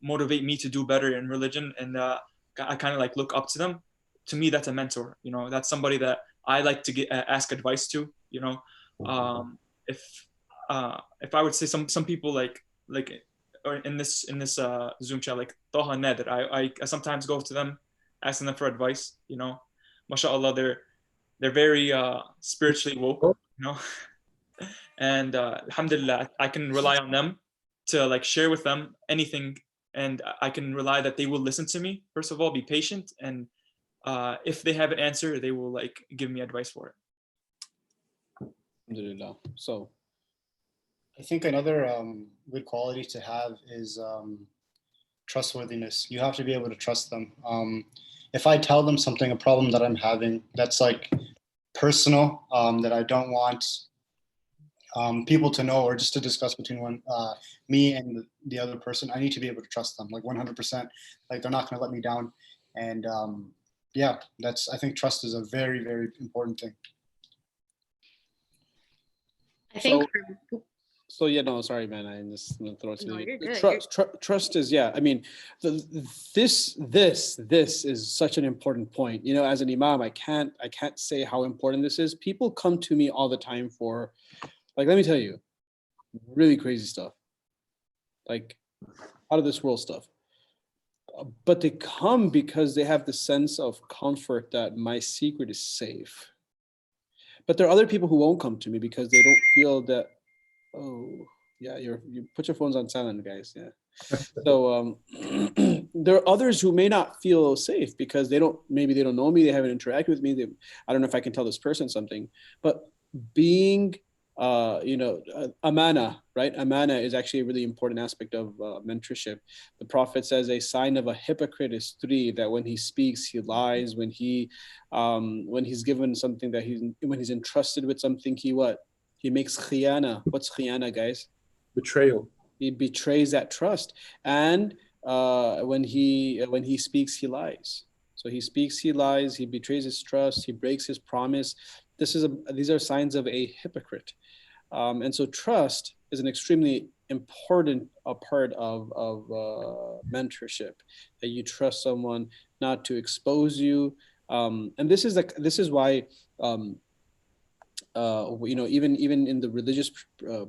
Speaker 3: motivate me to do better in religion, and I kind of like look up to them. To me, that's a mentor. That's somebody that I like to ask advice to. If I would say some people like or in this Zoom chat, like Taha and Nader, I sometimes go to them, asking them for advice. MashaAllah, they're very spiritually woke. And alhamdulillah, I can rely on them to like share with them anything, and I can rely that they will listen to me. First of all, be patient, and if they have an answer, they will like give me advice for it.
Speaker 5: Alhamdulillah. So
Speaker 7: I think another good quality to have is trustworthiness. You have to be able to trust them. if I tell them something, a problem that I'm having, that's like personal, that I don't want people to know, or just to discuss between me and the other person, I need to be able to trust them like 100%. Like they're not going to let me down. And yeah, I think trust is a very, very important thing.
Speaker 1: I think
Speaker 5: So yeah, no, sorry, man. I'm just gonna throw it to
Speaker 1: No,
Speaker 5: you.
Speaker 1: you're good.
Speaker 5: Trust is, yeah. I mean, this is such an important point. You know, as an imam, I can't say how important this is. People come to me all the time for, like, let me tell you, really crazy stuff, like out of this world stuff. But they come because they have the sense of comfort that my secret is safe. But there are other people who won't come to me because they don't feel that. Oh, yeah, you put your phones on silent, guys. Yeah. So there are others who may not feel safe because maybe they don't know me, they haven't interacted with me. I don't know if I can tell this person something. But being amana, right? Amana is actually a really important aspect of mentorship. The Prophet says a sign of a hypocrite is 3: that when he speaks, he lies. When he's given something, when he's entrusted with something, he makes khiyana. What's khiyana, guys?
Speaker 2: Betrayal.
Speaker 5: He betrays that trust. And when he speaks, he lies. So he speaks, he lies, he betrays his trust, he breaks his promise. These are signs of a hypocrite. And so trust is an extremely important part of mentorship, that you trust someone not to expose you. And this is why even in the religious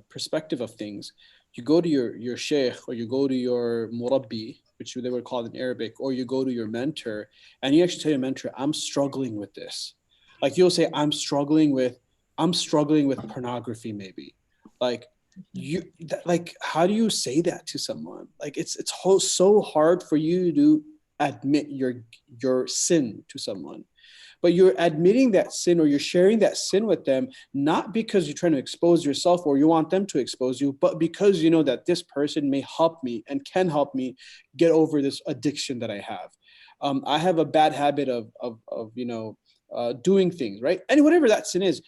Speaker 5: perspective of things, you go to your sheikh, or you go to your murabbi, which they would call in Arabic, or you go to your mentor, and you actually tell your mentor, I'm struggling with this. Like you'll say, I'm struggling with pornography, maybe. Like how do you say that to someone? Like it's so hard for you to admit your sin to someone. But you're admitting that sin, or you're sharing that sin with them, not because you're trying to expose yourself or you want them to expose you, but because you know that this person may help me and can help me get over this addiction that I have. I have a bad habit of doing things, right? And whatever that sin is,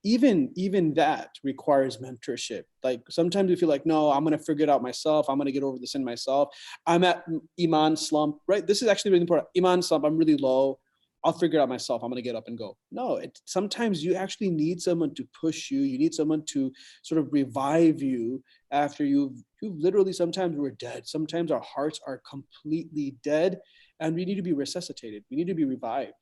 Speaker 5: even that requires mentorship. Like sometimes you feel like, no, I'm going to figure it out myself. I'm going to get over the sin myself. I'm at Iman slump, right? This is actually really important. Iman slump, I'm really low. I'll figure it out myself. I'm going to get up and go. No, sometimes you actually need someone to push you. You need someone to sort of revive you after you've literally, sometimes we're dead. Sometimes our hearts are completely dead and we need to be resuscitated. We need to be revived.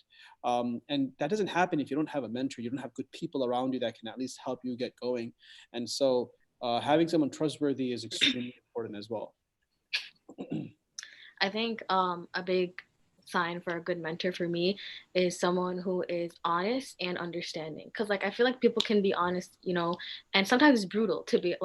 Speaker 5: And that doesn't happen if you don't have a mentor. You don't have good people around you that can at least help you get going. And so having someone trustworthy is extremely important as well.
Speaker 1: I think a big sign for a good mentor for me is someone who is honest and understanding. Because like I feel like people can be honest, and sometimes it's brutal to be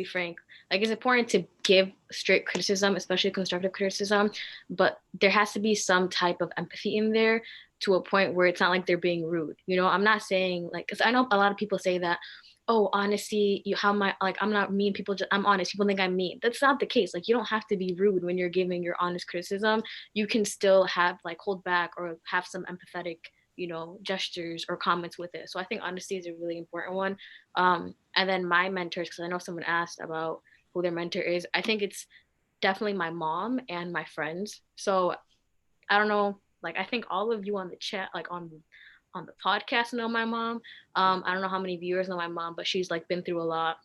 Speaker 1: frank. Like it's important to give straight criticism, especially constructive criticism, but there has to be some type of empathy in there to a point where it's not like they're being rude. I'm not saying like, because I know a lot of people say that, oh, honesty, I'm not mean, I'm honest, people think I'm mean. That's not the case. Like you don't have to be rude when you're giving your honest criticism. You can still have like hold back or have some empathetic gestures or comments with it. So I think honesty is a really important one. And then my mentors, because I know someone asked about who their mentor is, I think it's definitely my mom and my friends. So I don't know, like I think all of you on the chat, like on the podcast, know my mom. I don't know how many viewers know my mom, but she's like been through a lot.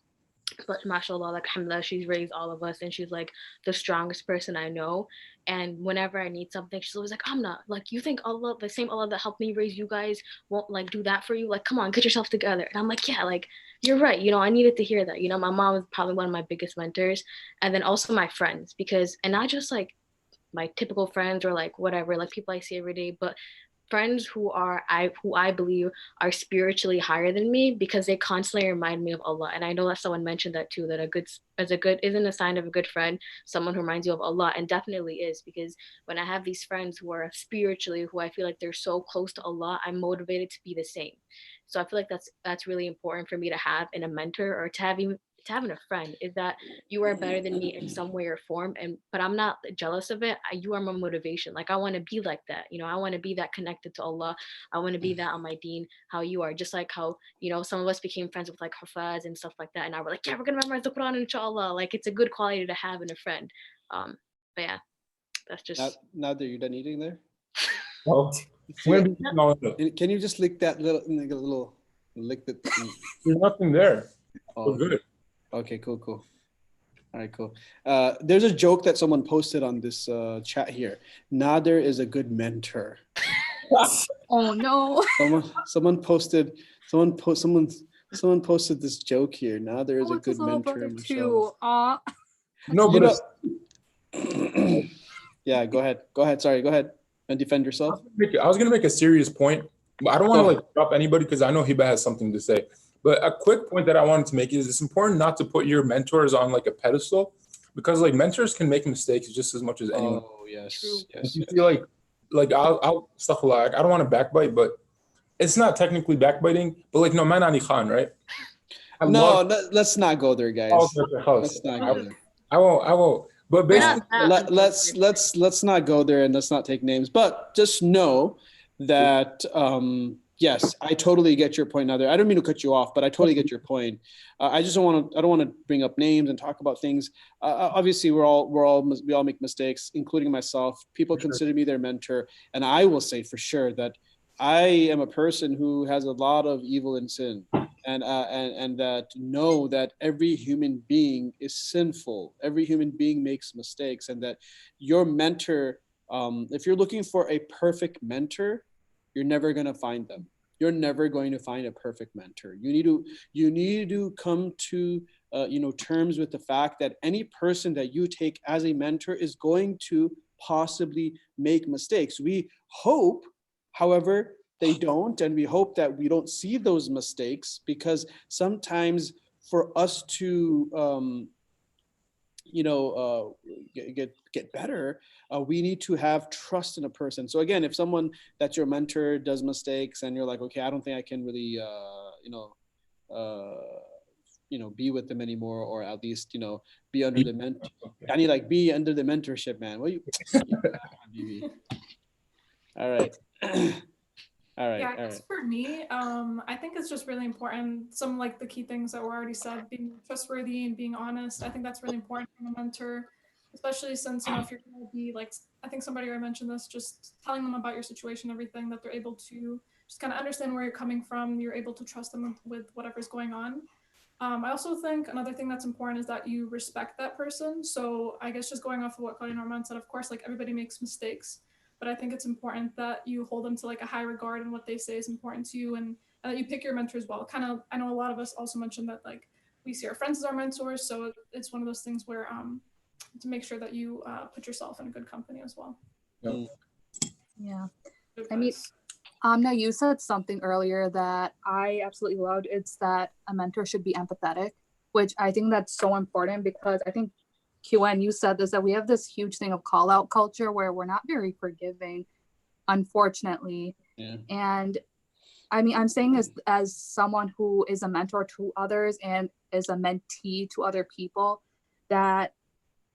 Speaker 1: But mashallah, like alhamdulillah, she's raised all of us and she's like the strongest person I know. And whenever I need something, she's always like, I'm not like, you think Allah, the same Allah that helped me raise you guys won't like do that for you? Like, come on, get yourself together. And I'm like, yeah, like you're right. I needed to hear that. My mom is probably one of my biggest mentors. And then also my friends, and not just like my typical friends or like whatever, like people I see every day, but friends who I believe are spiritually higher than me, because they constantly remind me of Allah. And I know that someone mentioned that too, that a good isn't a sign of a good friend someone who reminds you of Allah, and definitely is, because when I have these friends who are spiritually, who I feel like they're so close to Allah, I'm motivated to be the same. So I feel like that's really important for me to have in a mentor, or to have even to having a friend is that you are better than me in some way or form, but I'm not jealous of it. You are my motivation. Like I want to be like that, I want to be that connected to Allah. I want to be that on my deen, how you are, just like how some of us became friends with like hafaz and stuff like that, and now we're like, yeah, we're gonna memorize the Quran, inshallah. Like it's a good quality to have in a friend. But yeah, that's just
Speaker 5: now that you're done eating there.
Speaker 2: Well,
Speaker 5: can you just lick that little lick that?
Speaker 2: There's nothing there.
Speaker 5: Oh,
Speaker 2: we're good.
Speaker 5: Okay, cool. All right, cool. There's a joke that someone posted on this chat here. Nader is a good mentor.
Speaker 4: Oh no!
Speaker 5: Someone posted this joke here. Nader is a good mentor
Speaker 4: too.
Speaker 2: No, but
Speaker 5: yeah, go ahead. Sorry, go ahead and defend yourself.
Speaker 2: I was gonna make a serious point, but I don't want to like drop anybody because I know Hiba has something to say. But a quick point that I wanted to make is it's important not to put your mentors on like a pedestal, because like mentors can make mistakes just as much as anyone.
Speaker 5: Oh yes.
Speaker 2: You feel like I'll stuff like I don't want to backbite, but it's not technically backbiting, but like no man ani khan, right?
Speaker 5: Let's not go there, guys. Let's not go there.
Speaker 2: I won't. But basically,
Speaker 5: let's not go there and let's not take names. But just know that yes, I totally get your point. Now, I don't mean to cut you off, but I totally get your point. I just don't want to bring up names and talk about things. Obviously, we all make mistakes, including myself. People consider me their mentor, and I will say for sure that I am a person who has a lot of evil and sin. And that know that every human being is sinful. Every human being makes mistakes, and that your mentor, if you're looking for a perfect mentor, you're never going to find them. You're never going to find a perfect mentor. You need to come to terms with the fact that any person that you take as a mentor is going to possibly make mistakes. We hope, however, they don't, and we hope that we don't see those mistakes, because sometimes for us to get better, we need to have trust in a person. So again, if someone that's your mentor does mistakes and you're like, okay, I don't think I can really be with them anymore, or at least be under the be under the mentorship, man. All right. All right.
Speaker 6: Yeah, for me, I think it's just really important. Some like the key things that were already said, being trustworthy and being honest. I think that's really important from a mentor, especially since if you're going to be like, I think somebody already mentioned this, just telling them about your situation, everything, that they're able to just kind of understand where you're coming from. You're able to trust them with whatever's going on. I also think another thing that's important is that you respect that person. So I guess just going off of what Qari Noman said, of course, like everybody makes mistakes. But I think it's important that you hold them to like a high regard, and what they say is important to you, and that you pick your mentors well. Kind of, I know a lot of us also mentioned that like we see our friends as our mentors, so it's one of those things where to make sure that you put yourself in a good company as well.
Speaker 4: Yeah. I mean, Amna, you said something earlier that I absolutely loved. It's that a mentor should be empathetic, which I think that's so important, because I think QN, you said this, that we have this huge thing of call out culture where we're not very forgiving, unfortunately.
Speaker 5: Yeah.
Speaker 4: And I mean, I'm saying as someone who is a mentor to others and is a mentee to other people, that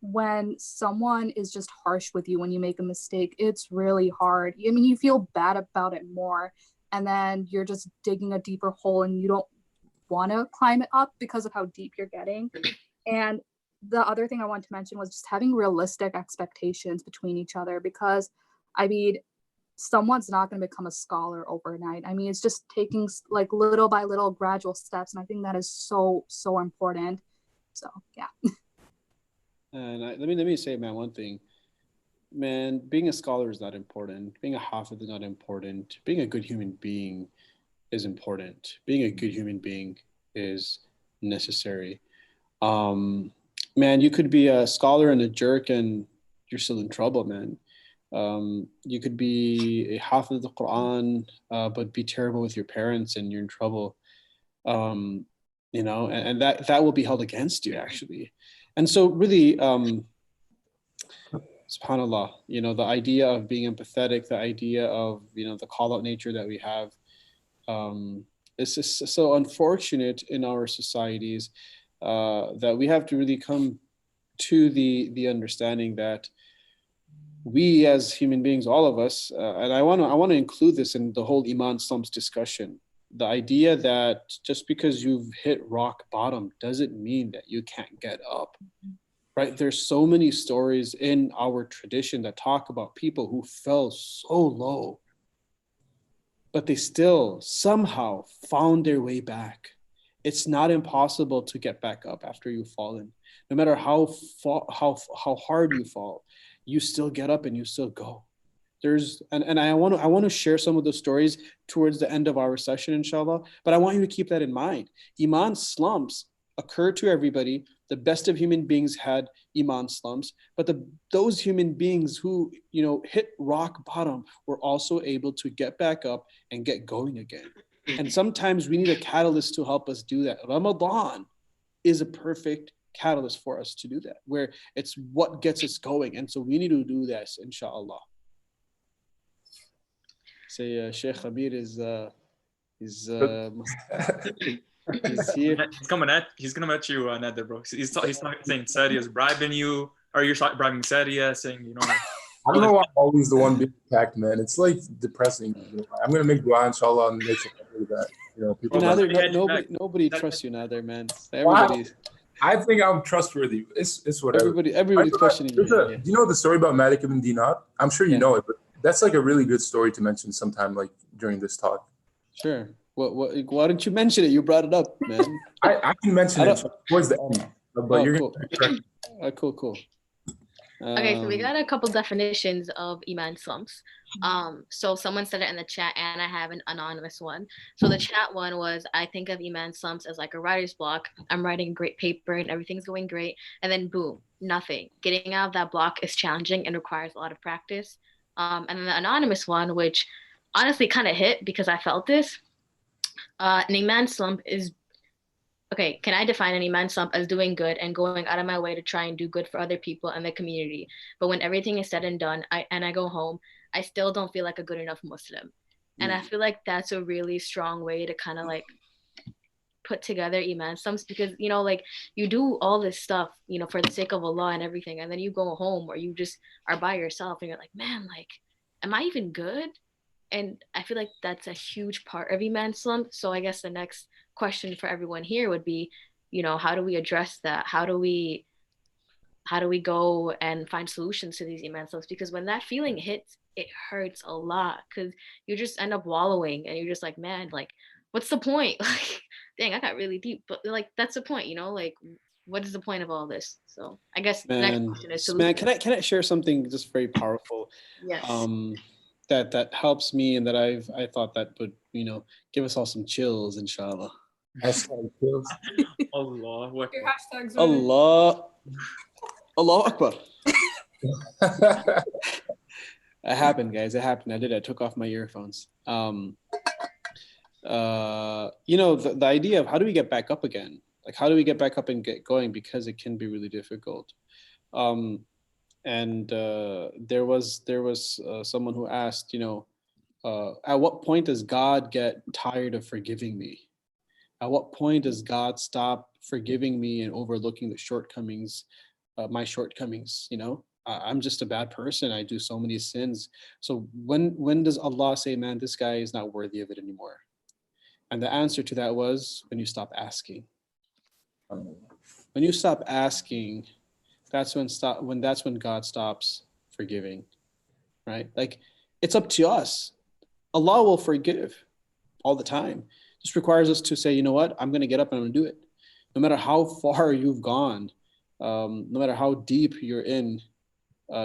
Speaker 4: when someone is just harsh with you when you make a mistake, it's really hard. I mean, you feel bad about it more, and then you're just digging a deeper hole and you don't want to climb it up because of how deep you're getting. And the other thing I want to mention was just having realistic expectations between each other, because I mean, someone's not going to become a scholar overnight. I mean, it's just taking like little by little gradual steps. And I think that is so, so important. So, yeah.
Speaker 5: And let me say, man, one thing, man, being a scholar is not important. Being a hafid is not important. Being a good human being is important. Being a good human being is necessary. Man, you could be a scholar and a jerk and you're still in trouble, man. You could be a hafid of the Quran, but be terrible with your parents and you're in trouble. And that will be held against you, actually. And so really, subhanAllah, the idea of being empathetic, the idea of, the call out nature that we have, it's just so unfortunate in our societies that we have to really come to the understanding that we as human beings, all of us, and I want to include this in the whole Iman Slumps discussion. The idea that just because you've hit rock bottom doesn't mean that you can't get up, right? There's so many stories in our tradition that talk about people who fell so low, but they still somehow found their way back. It's not impossible to get back up after you've fallen. No matter how hard you fall, you still get up and you still go. And I want to share some of those stories towards the end of our session, inshallah. But I want you to keep that in mind. Iman slumps occur to everybody. The best of human beings had Iman slumps, but those human beings who hit rock bottom were also able to get back up and get going again. And sometimes we need a catalyst to help us do that. Ramadan is a perfect catalyst for us to do that, where it's what gets us going. And so we need to do this, inshallah. Say Sheikh Khabir is here.
Speaker 3: He's gonna met you, Nader, bro. He's saying Sadia is bribing you, or you're bribing Sadia, saying
Speaker 2: I don't know why I'm always the one being attacked, man. It's like depressing. I'm gonna make dua, inshallah, and make sure that people.
Speaker 5: Nobody trusts you, Nader, man. Everybody's.
Speaker 2: I think I'm trustworthy. It's whatever.
Speaker 5: Everybody's questioning you.
Speaker 2: Do you know the story about Malik ibn Dinar? I'm sure you know it, but that's like a really good story to mention sometime, like during this talk.
Speaker 5: Sure. Why don't you mention it? You brought it up, man.
Speaker 2: I can mention it towards the end, but you're
Speaker 5: cool.
Speaker 2: gonna.
Speaker 5: Cool.
Speaker 1: Okay, so we got a couple definitions of Iman slumps. So someone said it in the chat, and I have an anonymous one. So the chat one was, I think of Iman slumps as like a writer's block. I'm writing a great paper and everything's going great, and then boom, nothing. Getting out of that block is challenging and requires a lot of practice. And then the anonymous one, which honestly kind of hit because I felt this. An Iman slump is, okay, can I define an Iman slump as doing good and going out of my way to try and do good for other people and the community? But when everything is said and done, I go home, I still don't feel like a good enough Muslim. And I feel like that's a really strong way to kind of like put together Iman slumps, because, like you do all this stuff, for the sake of Allah and everything. And then you go home or you just are by yourself and you're like, man, like, am I even good? And I feel like that's a huge part of Iman slump. So I guess the next question for everyone here would be, how do we address that? How do we go and find solutions to these Iman slumps? Because when that feeling hits, it hurts a lot, because you just end up wallowing and you're just like, man, like, what's the point? Like, dang, I got really deep, but like, that's the point, like, what is the point of all this? So I guess the next question is
Speaker 5: man, can I share something just very powerful?
Speaker 1: Yes.
Speaker 5: That helps me, and that I thought that would give us all some chills, inshallah.
Speaker 2: Chills.
Speaker 3: Allah Akbar.
Speaker 5: Allah Akbar. It happened, guys. It happened. I took off my earphones. The idea of how do we get back up again? Like, how do we get back up and get going? Because it can be really difficult. And there was someone who asked, at what point does God get tired of forgiving me? At what point does God stop forgiving me and overlooking the shortcomings, my shortcomings? I'm just a bad person. I do so many sins. So when does Allah say, man, this guy is not worthy of it anymore? And the answer to that was when you stop asking. When you stop asking, that's when God stops forgiving, right? Like, it's up to us. Allah will forgive all the time. It just requires us to say, you know what? I'm going to get up and I'm going to do it. No matter how far you've gone, no matter how deep you're in,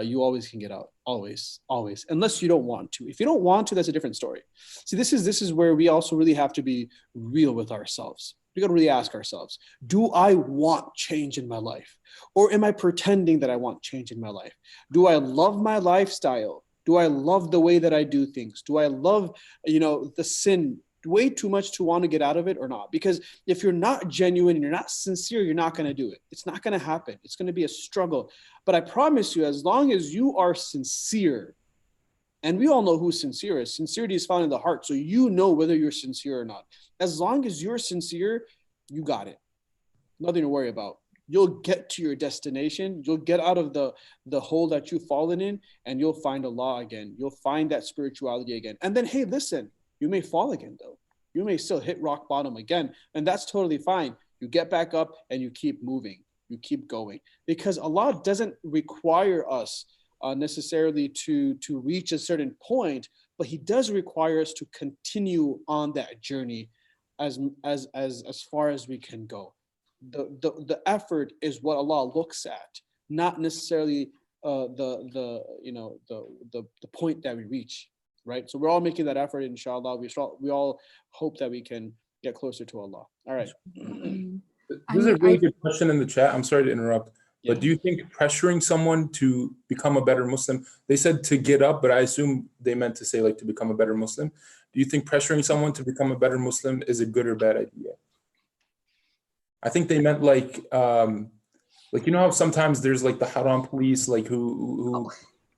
Speaker 5: you always can get out. Always. Unless you don't want to. If you don't want to, that's a different story. See, this is where we also really have to be real with ourselves. We got to really ask ourselves, do I want change in my life? Or am I pretending that I want change in my life? Do I love my lifestyle? Do I love the way that I do things? Do I love, the sin way too much to want to get out of it or not? Because if you're not genuine and you're not sincere, you're not going to do it. It's not going to happen. It's going to be a struggle. But I promise you, as long as you are sincere, and we all know who sincere is. Sincerity is found in the heart. So you know whether you're sincere or not. As long as you're sincere, you got it. Nothing to worry about. You'll get to your destination. You'll get out of the hole that you've fallen in, and you'll find Allah again. You'll find that spirituality again. And then, hey, listen, you may fall again, though. You may still hit rock bottom again, and that's totally fine. You get back up and you keep moving. You keep going, because Allah doesn't require us necessarily to reach a certain point, but He does require us to continue on that journey as far as we can go. The effort is what Allah looks at, not necessarily the point that we reach, right? So we're all making that effort, inshallah. We all hope that we can get closer to Allah. All right.
Speaker 2: There's a really good question in the chat. I'm sorry to interrupt, but do you think pressuring someone to become a better Muslim, they said to get up, but I assume they meant to say like to become a better Muslim. Do you think pressuring someone to become a better Muslim is a good or bad idea? I think they meant like you know how sometimes there's like the haram police, like who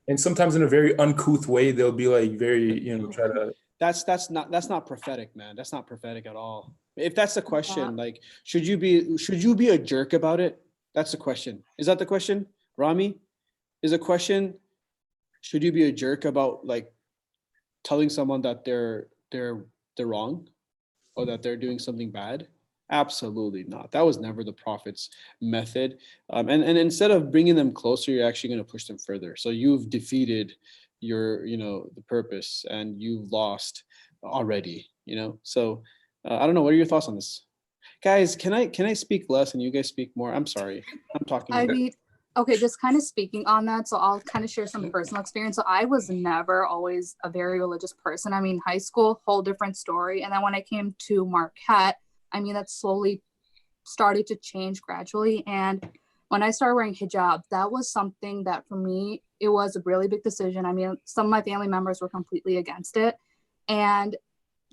Speaker 2: and sometimes in a very uncouth way, they'll be like very, try to.
Speaker 5: That's not prophetic, man. That's not prophetic at all. If that's the question, like, should you be a jerk about it? That's the question. Is that the question, Rami? Is the question, should you be a jerk about like telling someone that they're wrong or that they're doing something bad? Absolutely not. That was never the Prophet's method. And instead of bringing them closer, you're actually going to push them further. So you've defeated the purpose, and you've lost already, So I don't know. What are your thoughts on this? Guys, can I speak less and you guys speak more? I'm sorry. I'm talking.
Speaker 4: Okay, just kind of speaking on that. So I'll kind of share some personal experience. So I was never always a very religious person. I mean, high school, whole different story. And then when I came to Marquette, I mean, that slowly started to change gradually. And when I started wearing hijab, that was something that for me, it was a really big decision. I mean, some of my family members were completely against it. And,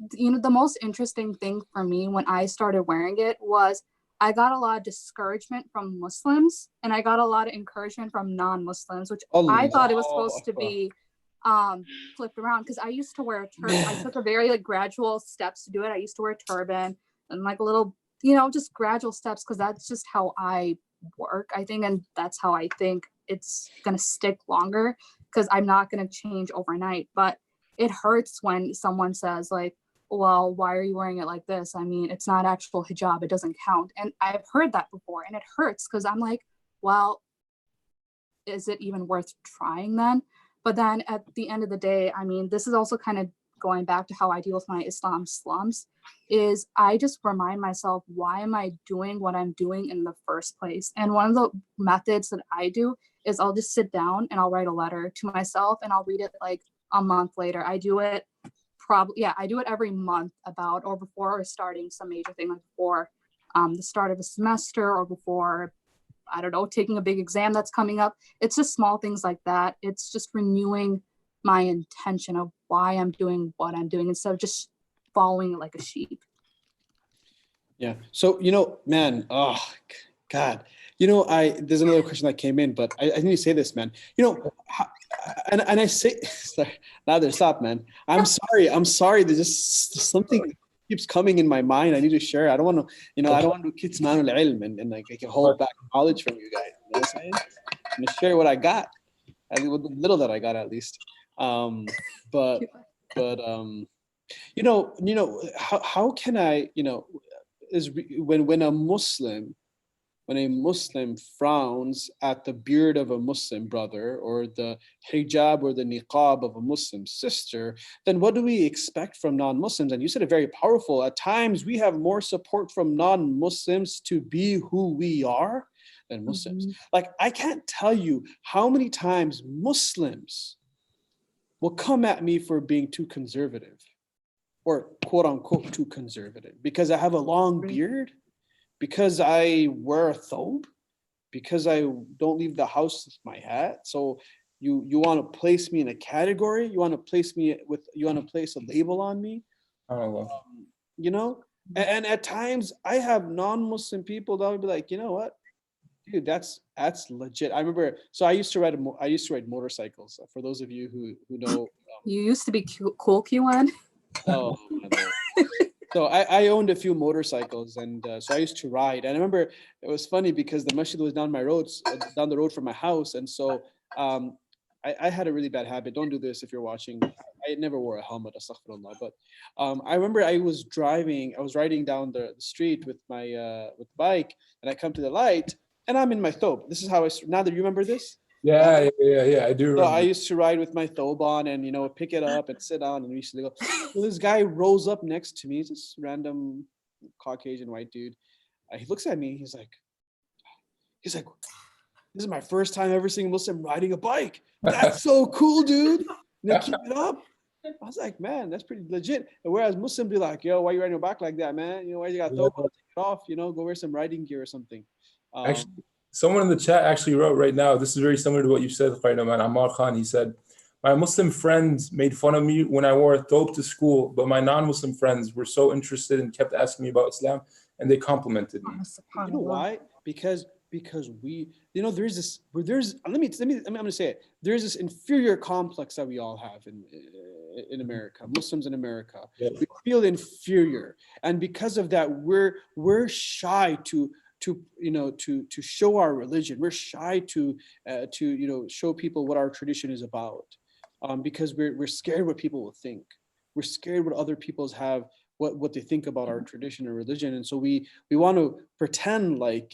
Speaker 4: the most interesting thing for me when I started wearing it was I got a lot of discouragement from Muslims, and I got a lot of encouragement from non-Muslims, which I thought it was supposed to be flipped around, because I used to wear a turban. I took a very gradual steps to do it. I used to wear a turban and a little, just gradual steps, because that's just how I work, I think, and that's how I think it's gonna stick longer, because I'm not gonna change overnight. But it hurts when someone says well, why are you wearing it like this? I mean, it's not actual hijab, it doesn't count. And I've heard that before, and it hurts, because I'm like, well, is it even worth trying then? But then at the end of the day, I mean, this is also kind of going back to how I deal with my Islam slumps, is I just remind myself, why am I doing what I'm doing in the first place? And one of the methods that I do is I'll just sit down and I'll write a letter to myself, and I'll read it a month later. I do it every month or before starting some major thing, before the start of a semester, or before, I don't know, taking a big exam that's coming up. It's just small things like that. It's just renewing my intention of why I'm doing what I'm doing, instead of just following it like a sheep.
Speaker 5: Yeah. So, man, oh God, there's another question that came in, but I need to say this, man, and I say, sorry, Nader, stop, man. I'm sorry. There's just something keeps coming in my mind. I need to share. I don't want to, I don't want to kitman al-ilm and I can hold back knowledge from you guys. You know what I'm saying? I'm going to share what I got, the little that I got at least. But how can I, is when a Muslim frowns at the beard of a Muslim brother, or the hijab or the niqab of a Muslim sister, then what do we expect from non-Muslims? And you said it very powerful. At times we have more support from non-Muslims to be who we are than Muslims. Mm-hmm. I can't tell you how many times Muslims will come at me for being too conservative, or quote unquote too conservative, because I have a long beard, because I wear a thobe, because I don't leave the house with my hat. So you want to place me in a category? You want to place a label on me? And at times I have non-Muslim people that would be like, you know what, dude, that's legit. I remember. So I used to ride motorcycles. For those of you who know,
Speaker 4: you used to be cool, Q1.
Speaker 5: Oh, So I owned a few motorcycles, and so I used to ride. And I remember it was funny because the masjid was down down the road from my house, and so I had a really bad habit. Don't do this if you're watching. I never wore a helmet, astaghfirullah. But I remember I was riding down the street with my with the bike, and I come to the light, and I'm in my thobe. This is how Nader, you remember this?
Speaker 2: Yeah, I do
Speaker 5: So
Speaker 2: remember.
Speaker 5: I used to ride with my thobe on and, pick it up and sit down and we used to go. Well, this guy rolls up next to me, this random Caucasian white dude. He looks at me. He's like, this is my first time ever seeing a Muslim riding a bike. That's so cool, dude. Keep it up. I was like, man, that's pretty legit. And whereas Muslims be like, yo, why you riding a bike like that, man? Why you got thobe on? Take it off, go wear some riding gear or something.
Speaker 2: Actually, someone in the chat actually wrote right now, this is very similar to what you said, Qari Noman. Ammar Khan, he said, my Muslim friends made fun of me when I wore a thobe to school, but my non-Muslim friends were so interested and kept asking me about Islam, and they complimented me.
Speaker 5: You know why? Because we, there's this, I'm going to say it. There's this inferior complex that we all have in America, Muslims in America. Yeah. We feel inferior. And because of that, we're shy to show our religion. We're shy to show people what our tradition is about, because we're scared what people will think. We're scared what other people's have, what they think about our tradition and religion, and so we want to pretend like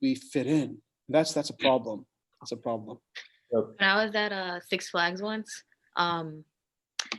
Speaker 5: we fit in. That's a problem. That's a problem.
Speaker 1: When I was at Six Flags once, I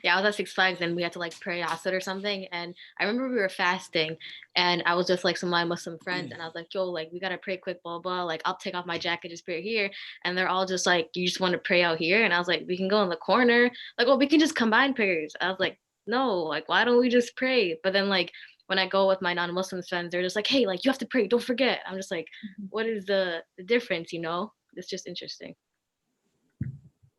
Speaker 1: was at Six Flags and we had to like pray Asr or something. And I remember we were fasting and I was just like some of my Muslim friends and I was like, yo, like we got to pray quick, blah, blah. Like I'll take off my jacket, just pray here. And they're all just like, you just want to pray out here? And I was like, we can go in the corner. Like, well, we can just combine prayers. I was like, no, like, why don't we just pray? But then like, when I go with my non-Muslim friends, they're just like, hey, like you have to pray, don't forget. I'm just like, what is the difference, It's just interesting.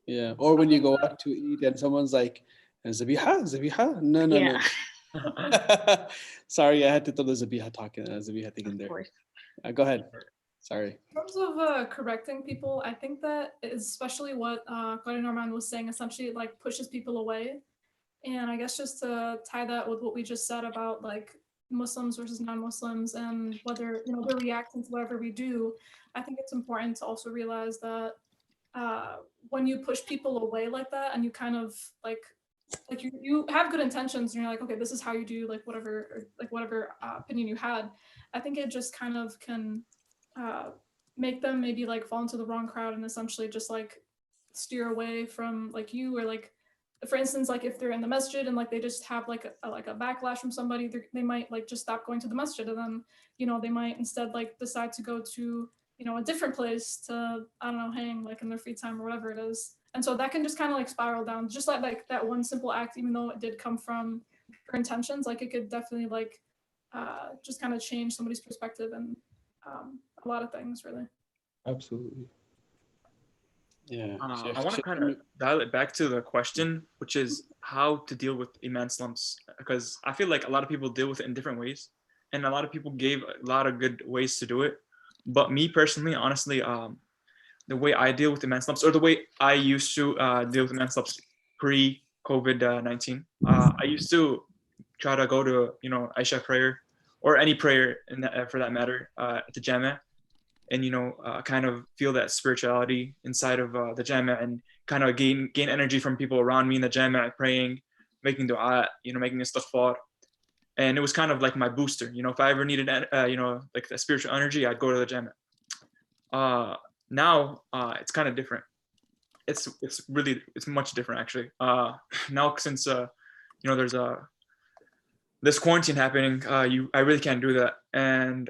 Speaker 5: Yeah. Or when you go out to eat and someone's like, Zabiha? No. Sorry, I had to throw the Zabiha thing in there. Go ahead. Sorry.
Speaker 6: In terms of correcting people, I think that is especially what Qari Noman was saying, essentially like pushes people away. And I guess just to tie that with what we just said about like Muslims versus non-Muslims and whether, they're reacting to whatever we do, I think it's important to also realize that when you push people away like that and you kind of like you have good intentions and you're like, okay, this is how you do like whatever opinion you had, I think it just kind of can make them maybe like fall into the wrong crowd and essentially just like steer away from like you, or like, for instance, like if they're in the masjid and like they just have like a backlash from somebody, they might like just stop going to the masjid, and then they might instead like decide to go to a different place to, I don't know, hang like in their free time or whatever it is. And so that can just kind of like spiral down, just like that one simple act, even though it did come from her intentions, like it could definitely like just kind of change somebody's perspective and a lot of things, really.
Speaker 2: Absolutely.
Speaker 5: Yeah.
Speaker 3: I want to kind of dial it back to the question, which is how to deal with Iman slumps, because I feel like a lot of people deal with it in different ways, and a lot of people gave a lot of good ways to do it. But me personally, honestly, the way I deal with Iman slumps, or the way I used to deal with Iman slumps pre-COVID-19, I used to try to go to Isha prayer or any prayer for that matter at the Jama, and kind of feel that spirituality inside of the Jama, and kind of gain energy from people around me in the Jama, praying, making dua, making istighfar. And it was kind of like my booster. If I ever needed like the spiritual energy, I'd go to the Jama. Now it's kind of different. It's much different actually. Now since there's this quarantine happening, I really can't do that. And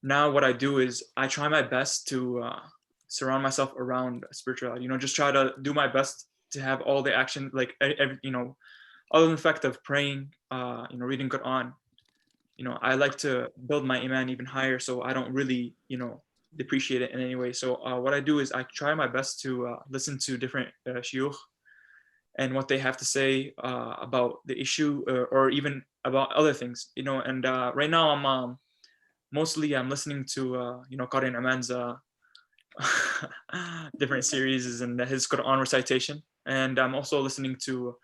Speaker 3: now what I do is I try my best to surround myself around spirituality. Just try to do my best to have all the action, like other than the fact of praying, reading Quran. I like to build my iman even higher, so I don't really depreciate it in any way. So what I do is I try my best to listen to different shuyukh and what they have to say about the issue, or even about other things. And right now I'm mostly listening to Qari Noman's different series and his Quran recitation, and I'm also listening to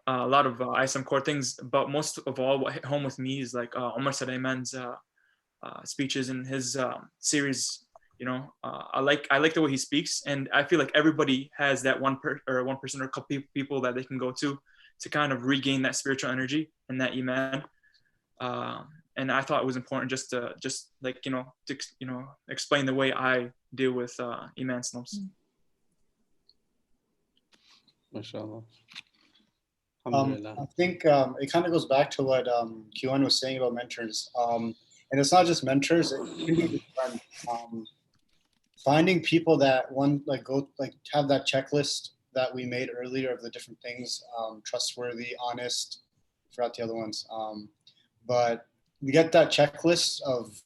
Speaker 3: a lot of ISM core things, but most of all, what hit home with me is like Omar said Ayman's speeches in his series. I like the way he speaks, and I feel like everybody has that one person or a couple people that they can go to kind of regain that spiritual energy and that Iman. And I thought it was important just to explain the way I deal with Iman slumps.
Speaker 5: MashaAllah.
Speaker 7: I think it kind of goes back to what Q1 was saying about mentors. And it's not just mentors, it can be friends. Finding people that have that checklist that we made earlier of the different things, trustworthy, honest, forgot the other ones. But you get that checklist of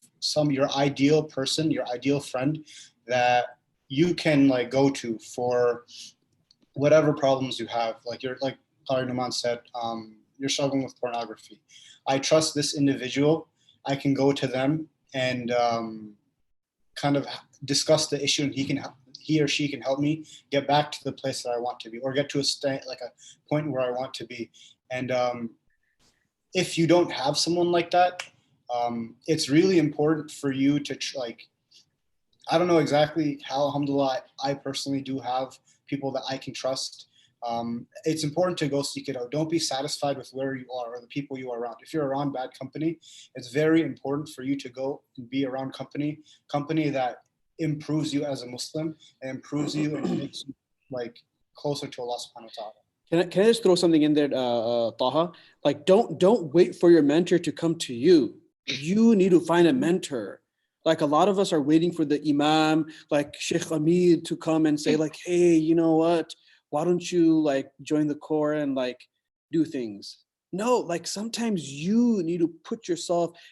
Speaker 7: your ideal person, your ideal friend that you can go to for whatever problems you have. Like Qari Noman said, you're struggling with pornography. I trust this individual. I can go to them and kind of discuss the issue, and he or she can help me get back to the place that I want to be, or get to a point where I want to be. And if you don't have someone like that, it's really important for you to I don't know exactly how, alhamdulillah, I personally do have people that I can trust. It's important to go seek it out. Don't be satisfied with where you are or the people you are around. If you're around bad company, it's very important for you to go and be around company that improves you as a Muslim and improves you and makes you closer to Allah subhanahu wa ta'ala.
Speaker 5: Can I just throw something in there, Taha? Don't wait for your mentor to come to you. You need to find a mentor. A lot of us are waiting for the Imam, like Sheikh Hamid, to come and say hey, you know what? Why don't you join the core and do things? No, sometimes you need to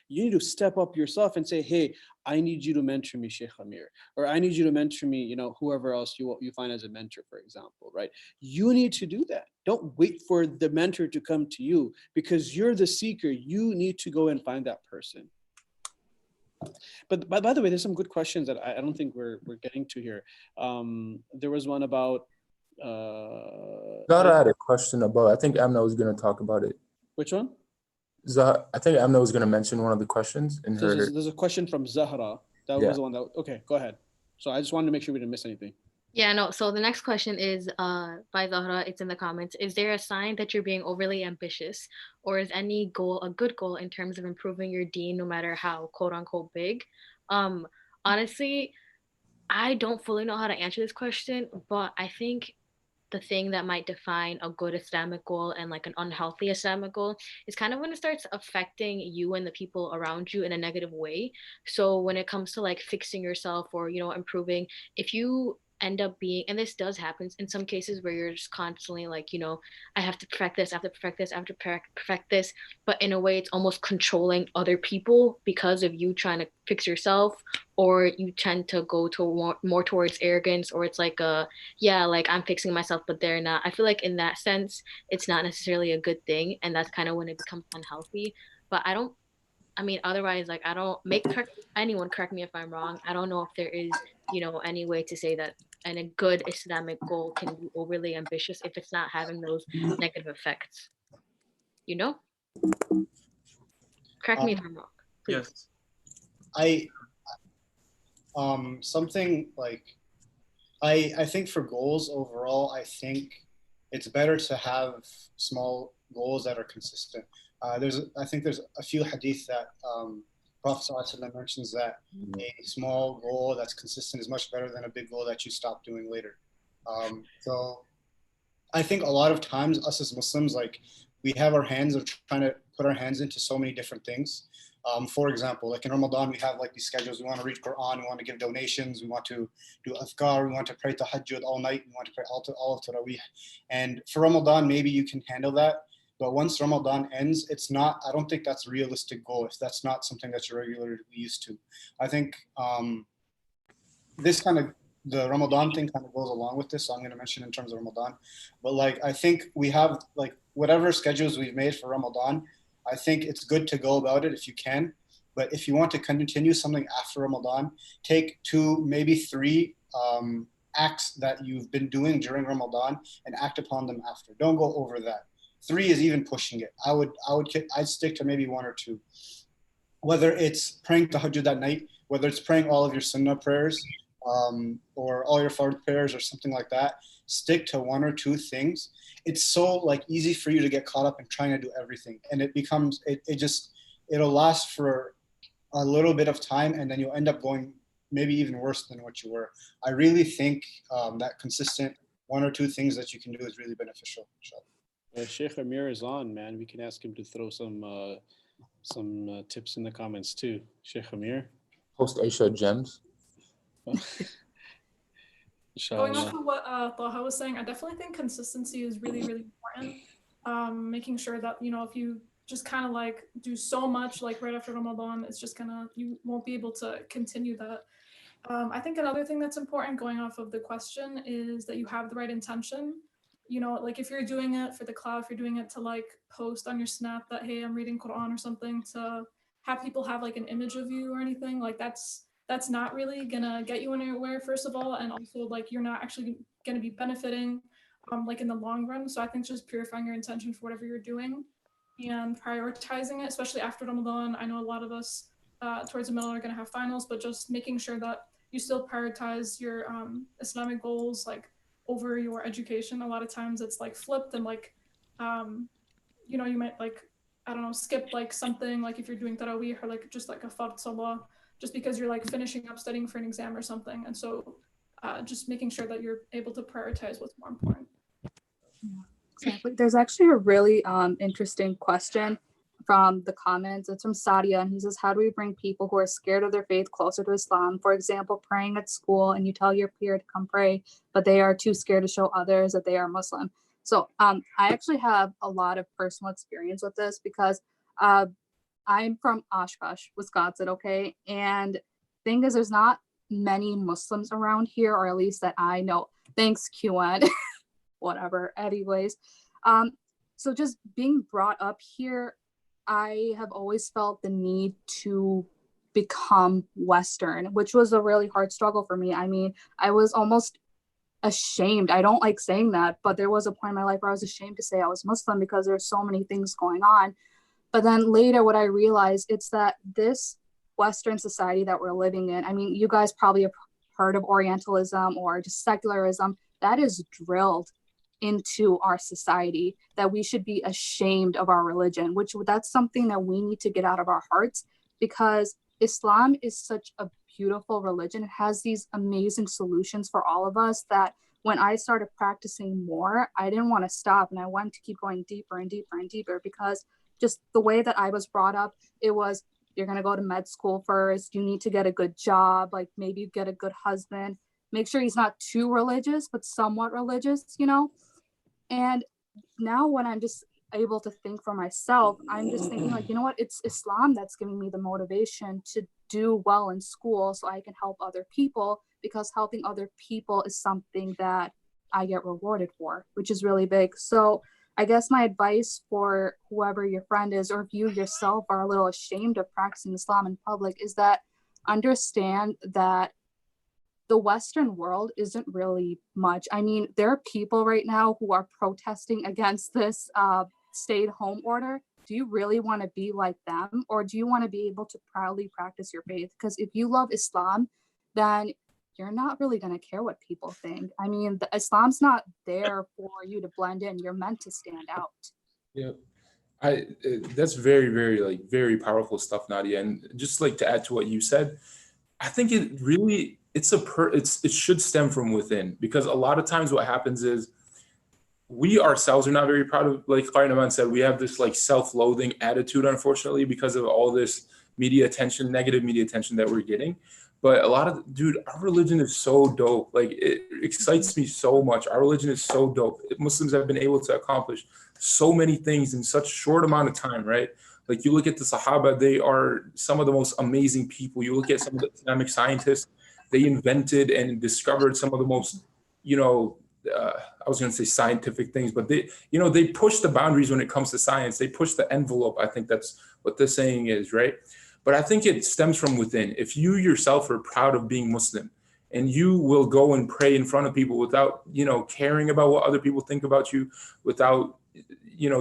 Speaker 5: you need to step up yourself and say, hey, I need you to mentor me, Sheikh Amir, or I need you to mentor me, whoever else you find as a mentor, for example, right? You need to do that. Don't wait for the mentor to come to you, because you're the seeker. You need to go and find that person. But by the way, there's some good questions that I don't think we're getting to here. There was one about
Speaker 2: Zahra had a question about, I think Amna was going to talk about it.
Speaker 5: Which one?
Speaker 2: I think Amna was going to mention one of the questions in her.
Speaker 5: There's a question from Zahra. That was the one that, okay, go ahead. So I just wanted to make sure we didn't miss anything.
Speaker 1: Yeah, no. So the next question is by Zahra. It's in the comments. Is there a sign that you're being overly ambitious, or is any goal a good goal in terms of improving your deen, no matter how quote unquote big? Honestly, I don't fully know how to answer this question, but I think the thing that might define a good Islamic goal and an unhealthy Islamic goal is kind of when it starts affecting you and the people around you in a negative way. So when it comes to fixing yourself or, improving, if you end up being, and this does happen in some cases where you're just constantly I have to perfect this, I have to perfect this, I have to perfect this, but in a way it's almost controlling other people because of you trying to fix yourself, or you tend to go to more towards arrogance, or it's I'm fixing myself but they're not. I feel in that sense it's not necessarily a good thing, and that's kind of when it becomes unhealthy. But otherwise, I don't anyone correct me if I'm wrong. I don't know if there is, any way to say that and a good Islamic goal can be overly ambitious if it's not having those negative effects. Correct me if I'm wrong, please.
Speaker 3: Yes.
Speaker 7: Something I think for goals overall, I think it's better to have small goals that are consistent. I think there's a few hadith that Prophet ﷺ mentions that a small goal that's consistent is much better than a big goal that you stop doing later. So I think a lot of times us as Muslims, we have our hands of trying to put our hands into so many different things. For example, in Ramadan, we have these schedules. We want to read Quran, we want to give donations, we want to do adhkar, we want to pray tahajjud all night, we want to pray all of Taraweeh. And for Ramadan, maybe you can handle that. But once Ramadan ends, I don't think that's a realistic goal if that's not something that you're regularly used to. I think the Ramadan thing kind of goes along with this, so I'm going to mention in terms of Ramadan. But I think we have whatever schedules we've made for Ramadan, I think it's good to go about it if you can. But if you want to continue something after Ramadan, take 2, maybe 3 acts that you've been doing during Ramadan and act upon them after. Don't go over that. 3 is even pushing it. I'd stick to maybe 1 or 2. Whether it's praying tahajjud that night, whether it's praying all of your sunnah prayers, or all your fard prayers or something like that, stick to 1 or 2 things. It's so like easy for you to get caught up in trying to do everything, and it'll last for a little bit of time, and then you'll end up going maybe even worse than what you were. I really think that consistent 1 or 2 things that you can do is really beneficial.
Speaker 5: Sheikh Amir is on, man. We can ask him to throw some tips in the comments too. Sheikh Amir.
Speaker 2: Post Aisha gems.
Speaker 6: Going off of what Taha was saying, I definitely think consistency is really, really important. Making sure that, if you just kind of like do so much like right after Ramadan, it's just you won't be able to continue that. I think another thing that's important going off of the question is that you have the right intention. Like if you're doing it for the cloud, if you're doing it to like post on your Snap that, hey, I'm reading Quran or something, to have people have like an image of you or anything, like that's not really gonna get you anywhere, first of all, and also like you're not actually gonna be benefiting like in the long run. So I think just purifying your intention for whatever you're doing and prioritizing it, especially after Ramadan. I know a lot of us towards the middle are gonna have finals, but just making sure that you still prioritize your Islamic goals like over your education. A lot of times it's like flipped, and like you might like, I don't know, skip like something, like if you're doing tarawih or like just like a fard salah, just because you're like finishing up studying for an exam or something. And so just making sure that you're able to prioritize what's more important.
Speaker 4: Exactly. There's actually a really interesting question from the comments. It's from Sadia, and he says, how do we bring people who are scared of their faith closer to Islam? For example, praying at school and you tell your peer to come pray, but they are too scared to show others that they are Muslim. So I actually have a lot of personal experience with this because I'm from Oshkosh, Wisconsin, okay? And thing is, there's not many Muslims around here, or at least that I know. Thanks, QN. Whatever, anyways. So just being brought up here, I have always felt the need to become Western, which was a really hard struggle for me. I mean, I was almost ashamed. I don't like saying that, but there was a point in my life where I was ashamed to say I was Muslim because there's so many things going on. But then later what I realized, it's that this Western society that we're living in, I mean, you guys probably have heard of Orientalism or just secularism, that is drilled into our society, that we should be ashamed of our religion, which that's something that we need to get out of our hearts, because Islam is such a beautiful religion. It has these amazing solutions for all of us that when I started practicing more, I didn't want to stop, and I wanted to keep going deeper and deeper and deeper, because just the way that I was brought up, it was, you're going to go to med school first, you need to get a good job, like maybe you get a good husband, make sure he's not too religious, but somewhat religious, And now when I'm just able to think for myself, I'm just thinking like, you know what, it's Islam that's giving me the motivation to do well in school so I can help other people, because helping other people is something that I get rewarded for, which is really big. So I guess my advice for whoever your friend is, or if you yourself are a little ashamed of practicing Islam in public, is that understand that the Western world isn't really much. I mean, there are people right now who are protesting against this stay-at-home order. Do you really want to be like them, or do you want to be able to proudly practice your faith? Because if you love Islam, then you're not really going to care what people think. I mean, Islam's not there for you to blend in. You're meant to stand out. Yeah.
Speaker 2: That's very, very, very powerful stuff, Nadia. And just like to add to what you said, I think it really, it should stem from within, because a lot of times what happens is we ourselves are not very proud of, like Qari Noman said, we have this like self-loathing attitude, unfortunately, because of all this media attention, negative media attention that we're getting. But our religion is so dope. Like, it excites me so much. Our religion is so dope. Muslims have been able to accomplish so many things in such short amount of time, right? Like, you look at the Sahaba, they are some of the most amazing people. You look at some of the Islamic scientists, they invented and discovered some of the most, I was going to say scientific things, but they push the boundaries when it comes to science. They push the envelope. I think that's what the saying is, right? But I think it stems from within. If you yourself are proud of being Muslim, and you will go and pray in front of people without, caring about what other people think about you, without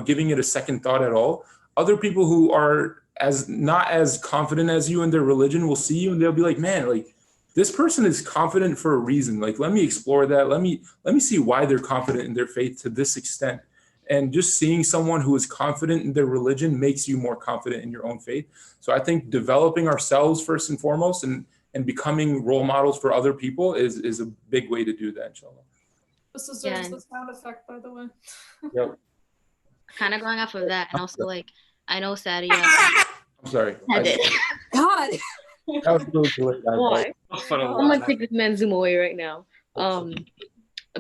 Speaker 2: giving it a second thought at all. Other people who are not as confident as you in their religion will see you and they'll be like, man, like this person is confident for a reason. Like, let me explore that. Let me see why they're confident in their faith to this extent. And just seeing someone who is confident in their religion makes you more confident in your own faith. So I think developing ourselves first and foremost and becoming role models for other people is a big way to do that, inshallah.
Speaker 6: This deserves the sound effect, by the way.
Speaker 2: Yep.
Speaker 1: Kind of going off of that, and also like I know Sadia.
Speaker 2: I'm sorry.
Speaker 1: I did.
Speaker 4: God.
Speaker 2: That was really delayed.
Speaker 1: Why? I'm gonna take this man Zoom away right now.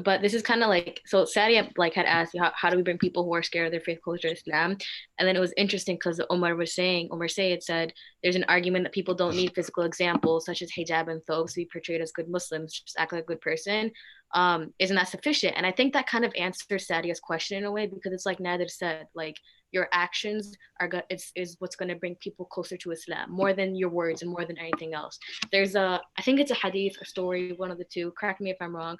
Speaker 1: But this is kind of like, so Sadia like had asked you how do we bring people who are scared of their faith closer to Islam, and then it was interesting because Omar Sayed said there's an argument that people don't need physical examples such as hijab and thobe to be portrayed as good Muslims, just act like a good person. Isn't that sufficient? And I think that kind of answers Sadia's question in a way, because it's like Nader said, like your actions is what's going to bring people closer to Islam more than your words and more than anything else. There's I think it's a hadith, a story, one of the two, correct me if I'm wrong.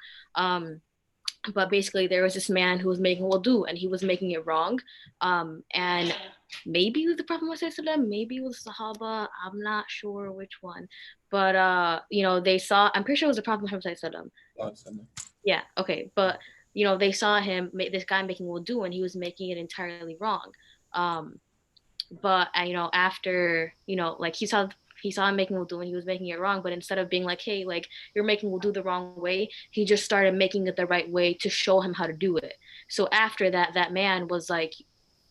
Speaker 1: But basically there was this man who was making wudu and he was making it wrong. And maybe it was the Prophet Muhammad, maybe it was Sahaba, I'm not sure which one. But they saw, I'm pretty sure it was the Prophet Muhammad. Yeah, okay. But they saw him, this guy making wudu, and he was making it entirely wrong. But after, like he saw him making wudu and he was making it wrong, but instead of being like, hey, like you're making wudu the wrong way, he just started making it the right way to show him how to do it. So after that, that man was like,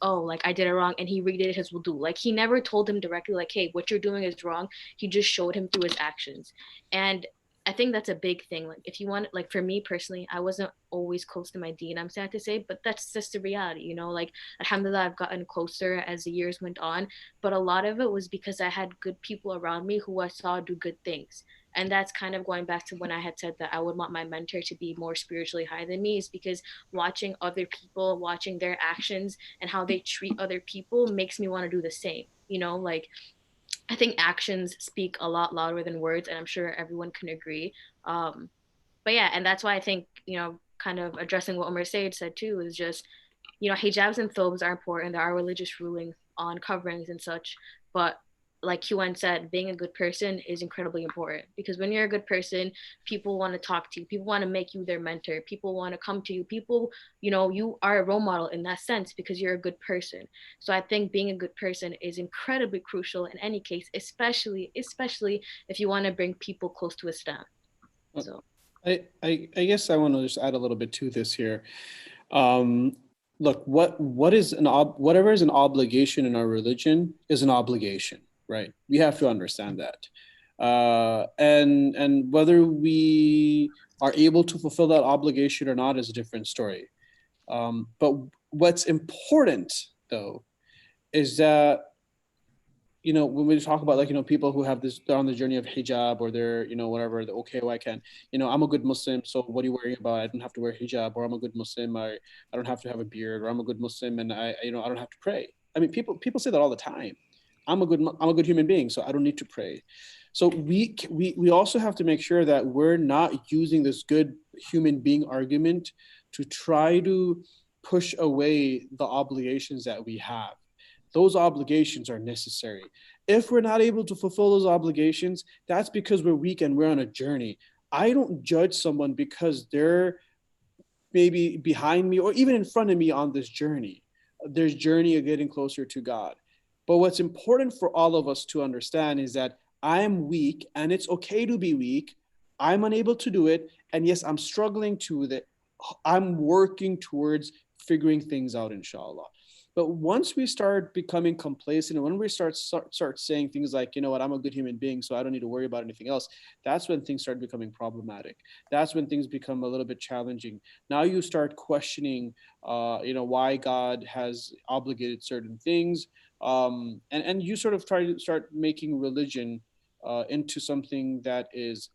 Speaker 1: oh, like I did it wrong, and he redid his wudu. Like he never told him directly like, hey, what you're doing is wrong. He just showed him through his actions. And I think that's a big thing. Like if you want, like for me personally, I wasn't always close to my deen, I'm sad to say, but that's just the reality, like alhamdulillah, I've gotten closer as the years went on, but a lot of it was because I had good people around me who I saw do good things. And that's kind of going back to when I had said that I would want my mentor to be more spiritually high than me, is because watching other people, watching their actions and how they treat other people makes me want to do the same. Like I think actions speak a lot louder than words, and I'm sure everyone can agree. But yeah, and that's why I think, kind of addressing what Umar Said said too, is just, hijabs and thobes are important. There are religious rulings on coverings and such, but like QN said, being a good person is incredibly important, because when you're a good person, people want to talk to you, people want to make you their mentor, people want to come to you, people, you are a role model in that sense because you're a good person. So I think being a good person is incredibly crucial in any case, especially if you want to bring people close to Islam. So
Speaker 5: I guess I want to just add a little bit to this here. Look, whatever is an obligation in our religion is an obligation. Right. We have to understand that. And whether we are able to fulfill that obligation or not is a different story. But what's important, though, is that, when we talk about people who have they're on the journey of hijab, or they're, whatever, okay, well, I can, I'm a good Muslim, so what are you worrying about? I don't have to wear hijab, or I'm a good Muslim, I don't have to have a beard, or I'm a good Muslim and I don't have to pray. I mean, people say that all the time. I'm a good human being, so I don't need to pray. So we also have to make sure that we're not using this good human being argument to try to push away the obligations that we have. Those obligations are necessary. If we're not able to fulfill those obligations, that's because we're weak and we're on a journey. I don't judge someone because they're maybe behind me or even in front of me on this journey. There's journey of getting closer to God. But what's important for all of us to understand is that I'm weak, and it's okay to be weak. I'm unable to do it. And yes, I'm struggling with it. I'm working towards figuring things out, inshallah. But once we start becoming complacent, and when we start saying things like, I'm a good human being, so I don't need to worry about anything else, that's when things start becoming problematic. That's when things become a little bit challenging. Now you start questioning, why God has obligated certain things. And you sort of try to start making religion into something that is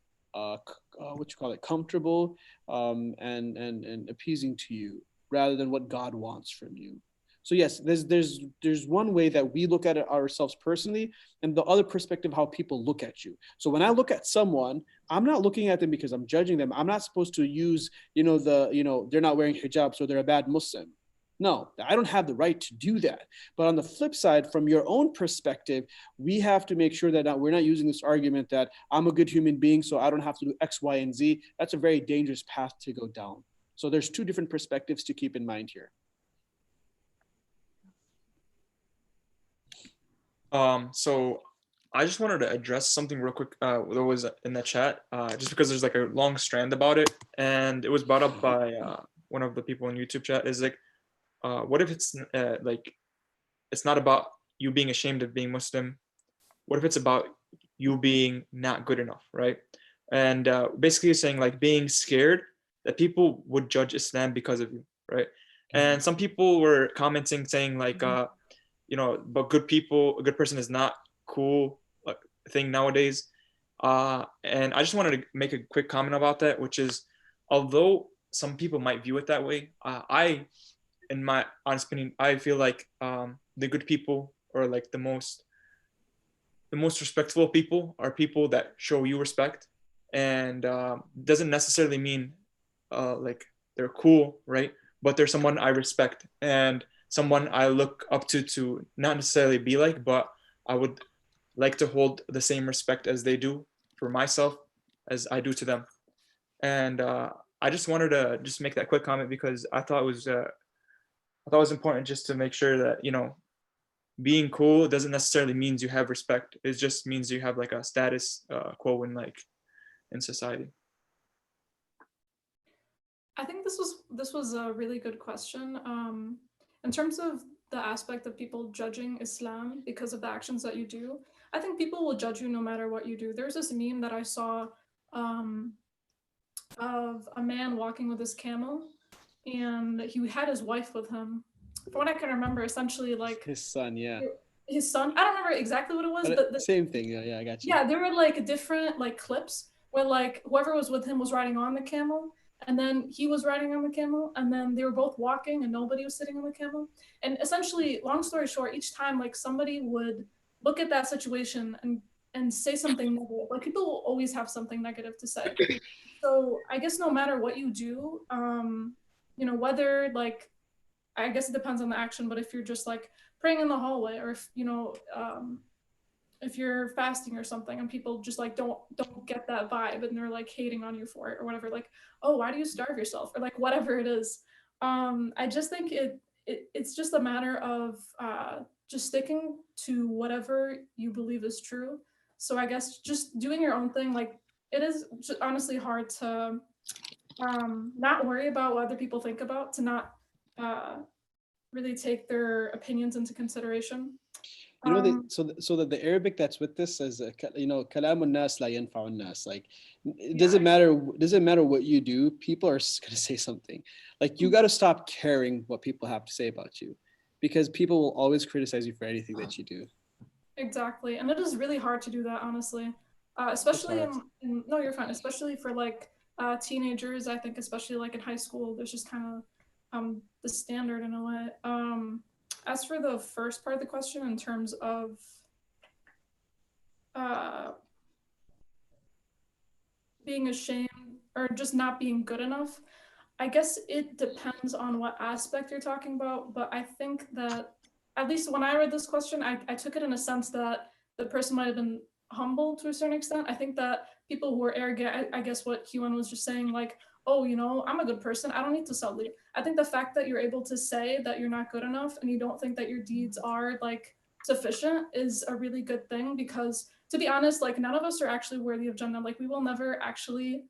Speaker 5: comfortable and appeasing to you, rather than what God wants from you. So yes, there's one way that we look at it ourselves personally, and the other perspective how people look at you. So when I look at someone, I'm not looking at them because I'm judging them. I'm not supposed to use they're not wearing hijab, so they're a bad Muslim. No, I don't have the right to do that. But on the flip side, from your own perspective, we have to make sure that we're not using this argument that I'm a good human being, so I don't have to do X, Y, and Z. That's a very dangerous path to go down. So there's two different perspectives to keep in mind here.
Speaker 3: So I just wanted to address something real quick that was in the chat, just because there's like a long strand about it, and it was brought up by one of the people in YouTube chat. Is like, what if it's like, it's not about you being ashamed of being Muslim? What if it's about you being not good enough, right? And basically saying like being scared that people would judge Islam because of you, right? And some people were commenting saying like, you know, but good people, a good person is not cool thing nowadays. And I just wanted to make a quick comment about that, which is, although some people might view it that way, in my honest opinion, I feel like the good people, or like the most respectful people, are people that show you respect, and doesn't necessarily mean like they're cool, right? But they're someone I respect and someone I look up to not necessarily be like, but I would like to hold the same respect as they do for myself as I do to them. And I just wanted to just make that quick comment because I thought it was important just to make sure that, you know, being cool doesn't necessarily means you have respect. It just means you have like a status quo in society.
Speaker 6: I think this was a really good question. In terms of the aspect of people judging Islam because of the actions that you do, I think people will judge you no matter what you do. There's this meme that I saw of a man walking with his camel, and he had his wife with him. From what I can remember, essentially like
Speaker 5: His son, yeah.
Speaker 6: His son. I don't remember exactly what it was, but
Speaker 5: same thing. Yeah, I got you.
Speaker 6: Yeah, there were like different like clips where like whoever was with him was riding on the camel, and then he was riding on the camel, and then they were both walking and nobody was sitting on the camel. And essentially, long story short, each time like somebody would look at that situation and say something negative. Like people will always have something negative to say. So I guess no matter what you do, you know, whether like, I guess it depends on the action, but if you're just like praying in the hallway, or if, you know, if you're fasting or something and people just like don't get that vibe and they're like hating on you for it or whatever, like, oh, why do you starve yourself, or like whatever it is. I just think it's just a matter of just sticking to whatever you believe is true. So I guess just doing your own thing, like it is just honestly hard to not worry about what other people think about, to not really take their opinions into consideration.
Speaker 5: You know, so that the Arabic that's with this says, you know, kalamun nas la yanfa'un nas. Like, it doesn't matter what you do, people are gonna say something. Like, you got to stop caring what people have to say about you, because people will always criticize you for anything that you do.
Speaker 6: Exactly, and it is really hard to do that, honestly. Especially no, you're fine. Especially for like teenagers, I think, especially like in high school, there's just kind of the standard in a way. As for the first part of the question, in terms of being ashamed or just not being good enough, I guess it depends on what aspect you're talking about. But I think that, at least when I read this question, I took it in a sense that the person might have been humble to a certain extent. I think that people who are arrogant, I guess what Huan was just saying, like, oh, you know, I'm a good person, I don't need to salli. I think the fact that you're able to say that you're not good enough and you don't think that your deeds are like sufficient is a really good thing, because to be honest, like none of us are actually worthy of Jannah. Like we will never actually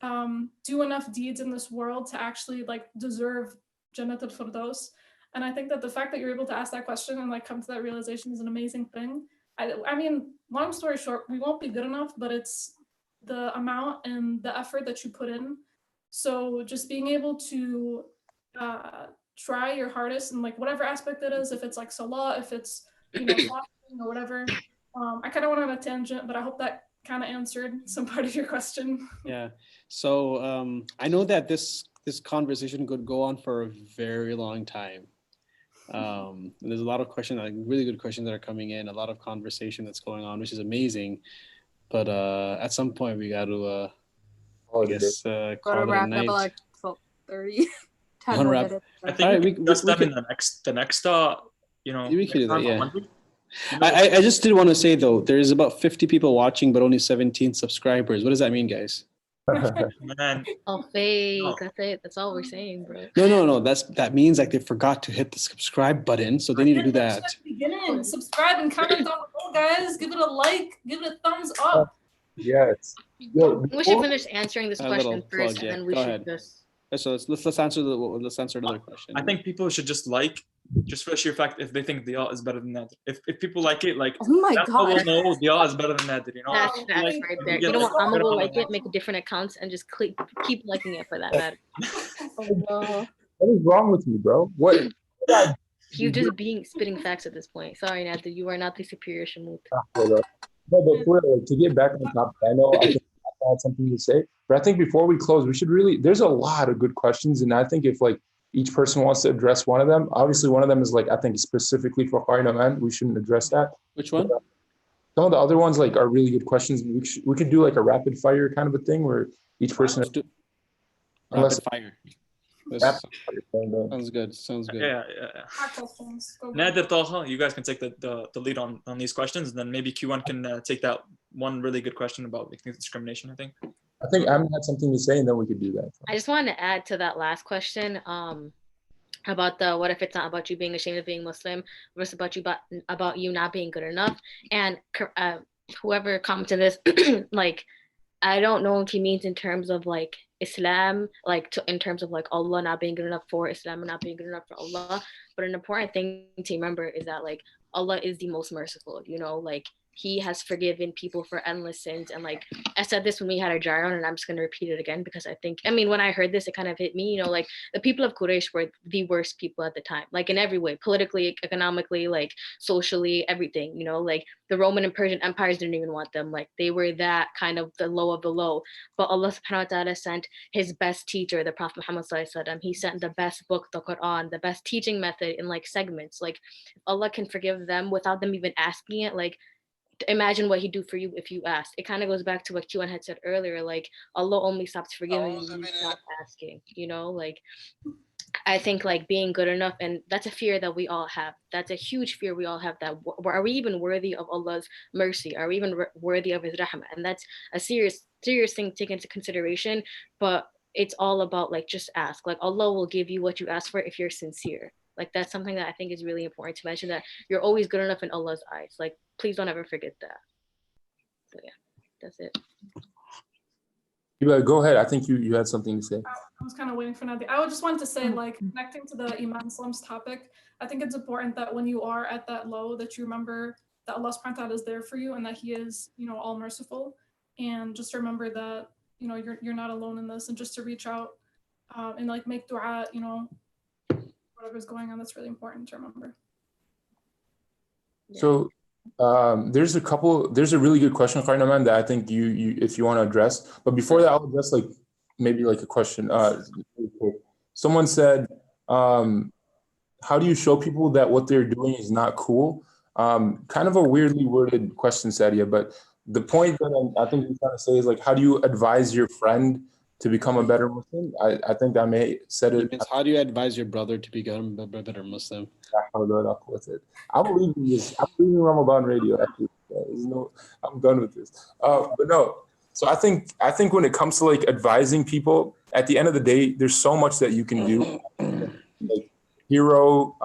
Speaker 6: do enough deeds in this world to actually like deserve Jannat al-Firdaus. And I think that the fact that you're able to ask that question and like come to that realization is an amazing thing. I mean, long story short, we won't be good enough, but it's the amount and the effort that you put in. So just being able to try your hardest in like whatever aspect it is, if it's like salah, if it's, you know, fasting or whatever. I kind of went on a tangent, but I hope that kind of answered some part of your question.
Speaker 5: Yeah. So I know that this conversation could go on for a very long time. And there's a lot of questions, like really good questions that are coming in, a lot of conversation that's going on, which is amazing. But at some point we got to, I guess,
Speaker 4: Go to wrap up at like 12:30. 10
Speaker 5: Wanna
Speaker 4: more
Speaker 5: wrap?
Speaker 4: minutes.
Speaker 3: I think
Speaker 5: All right,
Speaker 3: we
Speaker 5: we-
Speaker 3: can discuss
Speaker 5: we
Speaker 3: them in
Speaker 5: can-
Speaker 3: the next you know.
Speaker 5: We can do that,
Speaker 3: next
Speaker 5: yeah.
Speaker 3: time on Monday.
Speaker 5: I just did want to say though, there is about 50 people watching, but only 17 subscribers. What does that mean, guys?
Speaker 3: Man,
Speaker 1: Oh, fake.
Speaker 3: No.
Speaker 1: That's it. That's all we're saying, bro.
Speaker 5: No. That means like they forgot to hit the subscribe button, so they need to do that.
Speaker 6: At the beginning, subscribe and comment down below, guys. Give it a like. Give it a thumbs up.
Speaker 2: Yes. Yo,
Speaker 1: We should finish answering this
Speaker 5: A
Speaker 1: question
Speaker 5: little
Speaker 1: first,
Speaker 5: plug, yeah.
Speaker 1: and then we
Speaker 5: Go
Speaker 1: should
Speaker 5: ahead.
Speaker 1: just.
Speaker 5: So let's answer another question.
Speaker 3: I think people should just just for the sheer fact if they think the is better than that. If people like it, like
Speaker 4: Oh my
Speaker 3: that's how we'll
Speaker 4: god.
Speaker 3: know the is better than that. You know.
Speaker 1: That's
Speaker 3: Like,
Speaker 1: right there.
Speaker 3: you
Speaker 1: You know what? I'm gonna go like
Speaker 3: it.
Speaker 1: it, make different accounts, and just keep liking it for that matter. Oh,
Speaker 2: what is wrong with you, bro? What?
Speaker 1: you just spitting facts at this point. Sorry, Nader, you are not the superior Shamut.
Speaker 2: No, but for real, like, to get back on the topic, I know I think I had something to say, but I think before we close, we should there's a lot of good questions, and I think if like each person wants to address one of them, obviously one of them is like, I think specifically for Qari Noman, we shouldn't address that.
Speaker 5: Which one?
Speaker 2: Some of the other ones like are really good questions. We could do like a rapid fire kind of a thing where each person.
Speaker 5: Let's do
Speaker 2: Unless-
Speaker 5: rapid fire. Sounds good.
Speaker 3: Yeah.
Speaker 6: Questions. Go.
Speaker 3: Nader, Taha, you guys can take the lead on these questions, and then maybe Q1 can take that one really good question about ethnic discrimination. I think.
Speaker 2: I think Amin had something to say, and then we could do that.
Speaker 1: I just wanted to add to that last question about the what if it's not about you being ashamed of being Muslim versus about you not being good enough. And whoever commented this, like, I don't know if he means in terms of like Islam, like in terms of like Allah not being good enough for Islam and not being good enough for Allah. But an important thing to remember is that like Allah is the most merciful, you know, like he has forgiven people for endless sins. And like I said this when we had our Jaron, and I'm just going to repeat it again because when I heard this, it kind of hit me, you know, like the people of Quraysh were the worst people at the time, like in every way, politically, economically, like socially, everything, you know, like the Roman and Persian empires didn't even want them. Like they were that kind of the low of the low. But Allah subhanahu wa ta'ala sent his best teacher, the Prophet Muhammad sallallahu alaihi wasallam. He sent the best book, the Quran, the best teaching method in like segments. Like Allah can forgive them without them even asking it. Like imagine what he'd do for you if you asked. It kind of goes back to what Q1 had said earlier, like Allah only stops forgiving you when you stop asking, you know, like I think like being good enough, and that's a fear that we all have. That's a huge fear we all have, that are we even worthy of Allah's mercy? Are we even worthy of his rahmah? And that's a serious thing to take into consideration. But it's all about like just ask. Like Allah will give you what you ask for if you're sincere. Like that's something that I think is really important to mention, that you're always good enough in Allah's eyes. Like please don't ever forget that. So yeah, that's it.
Speaker 2: Go ahead. I think you had something to say.
Speaker 6: I was kind of waiting for Nadia. I just wanted to say, like, connecting to the Iman Slumps topic, I think it's important that when you are at that low, that you remember that Allah subhanahu wa ta'ala is there for you and that he is, you know, all merciful. And just remember that, you know, you're not alone in this, and just to reach out and like make dua, you know, whatever's going on. That's really important to remember.
Speaker 2: So there's a really good question, Qari Noman, that I think you if you want to address. But before that, I'll address like maybe like a question. Someone said, how do you show people that what they're doing is not cool? Kind of a weirdly worded question, Sadia, but the point that I think you're trying to say is like, how do you advise your friend to become a better Muslim? I think I may said it.
Speaker 5: Means how do you advise your brother to become a better Muslim?
Speaker 2: I believe in this. I believe in Ramadan Radio. Actually, I'm done with this. But no. So I think when it comes to like advising people, at the end of the day, there's so much that you can do. Like hero,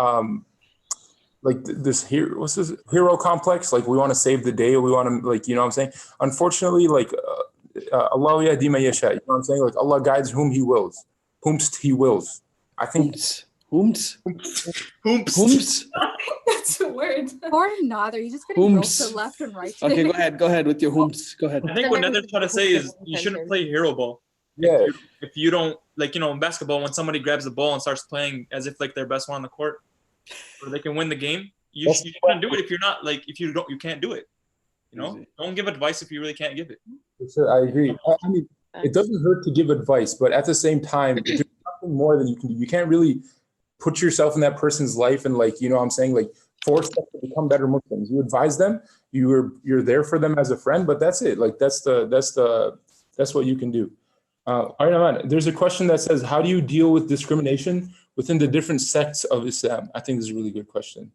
Speaker 2: like this here. What's this hero complex? Like we want to save the day. We want to like, you know what I'm saying? Unfortunately, like Allah yahdi man yasha. You know what I'm saying? Like Allah guides whom He wills, whomst He wills. I think.
Speaker 5: Whomst.
Speaker 6: That's a word.
Speaker 4: Poor Nader, he's just getting roasted left and right.
Speaker 5: Okay, go ahead with your whomst. Go ahead.
Speaker 3: I think what Nader's trying to say is you shouldn't play hero ball.
Speaker 2: Yeah.
Speaker 3: If you don't, like, you know, in basketball, when somebody grabs the ball and starts playing as if like they're best one on the court, or they can win the game, you shouldn't do it if you're not like you can't do it. You know, don't give advice if you really can't give it.
Speaker 2: Sure, I agree. I mean, it doesn't hurt to give advice, but at the same time, there's nothing more than you can do. You can't really put yourself in that person's life and like, you know what I'm saying, like force them to become better Muslims. You advise them, you're there for them as a friend, but that's it. Like that's what you can do. Qari Noman, there's a question that says, how do you deal with discrimination within the different sects of Islam? I think this is a really good question.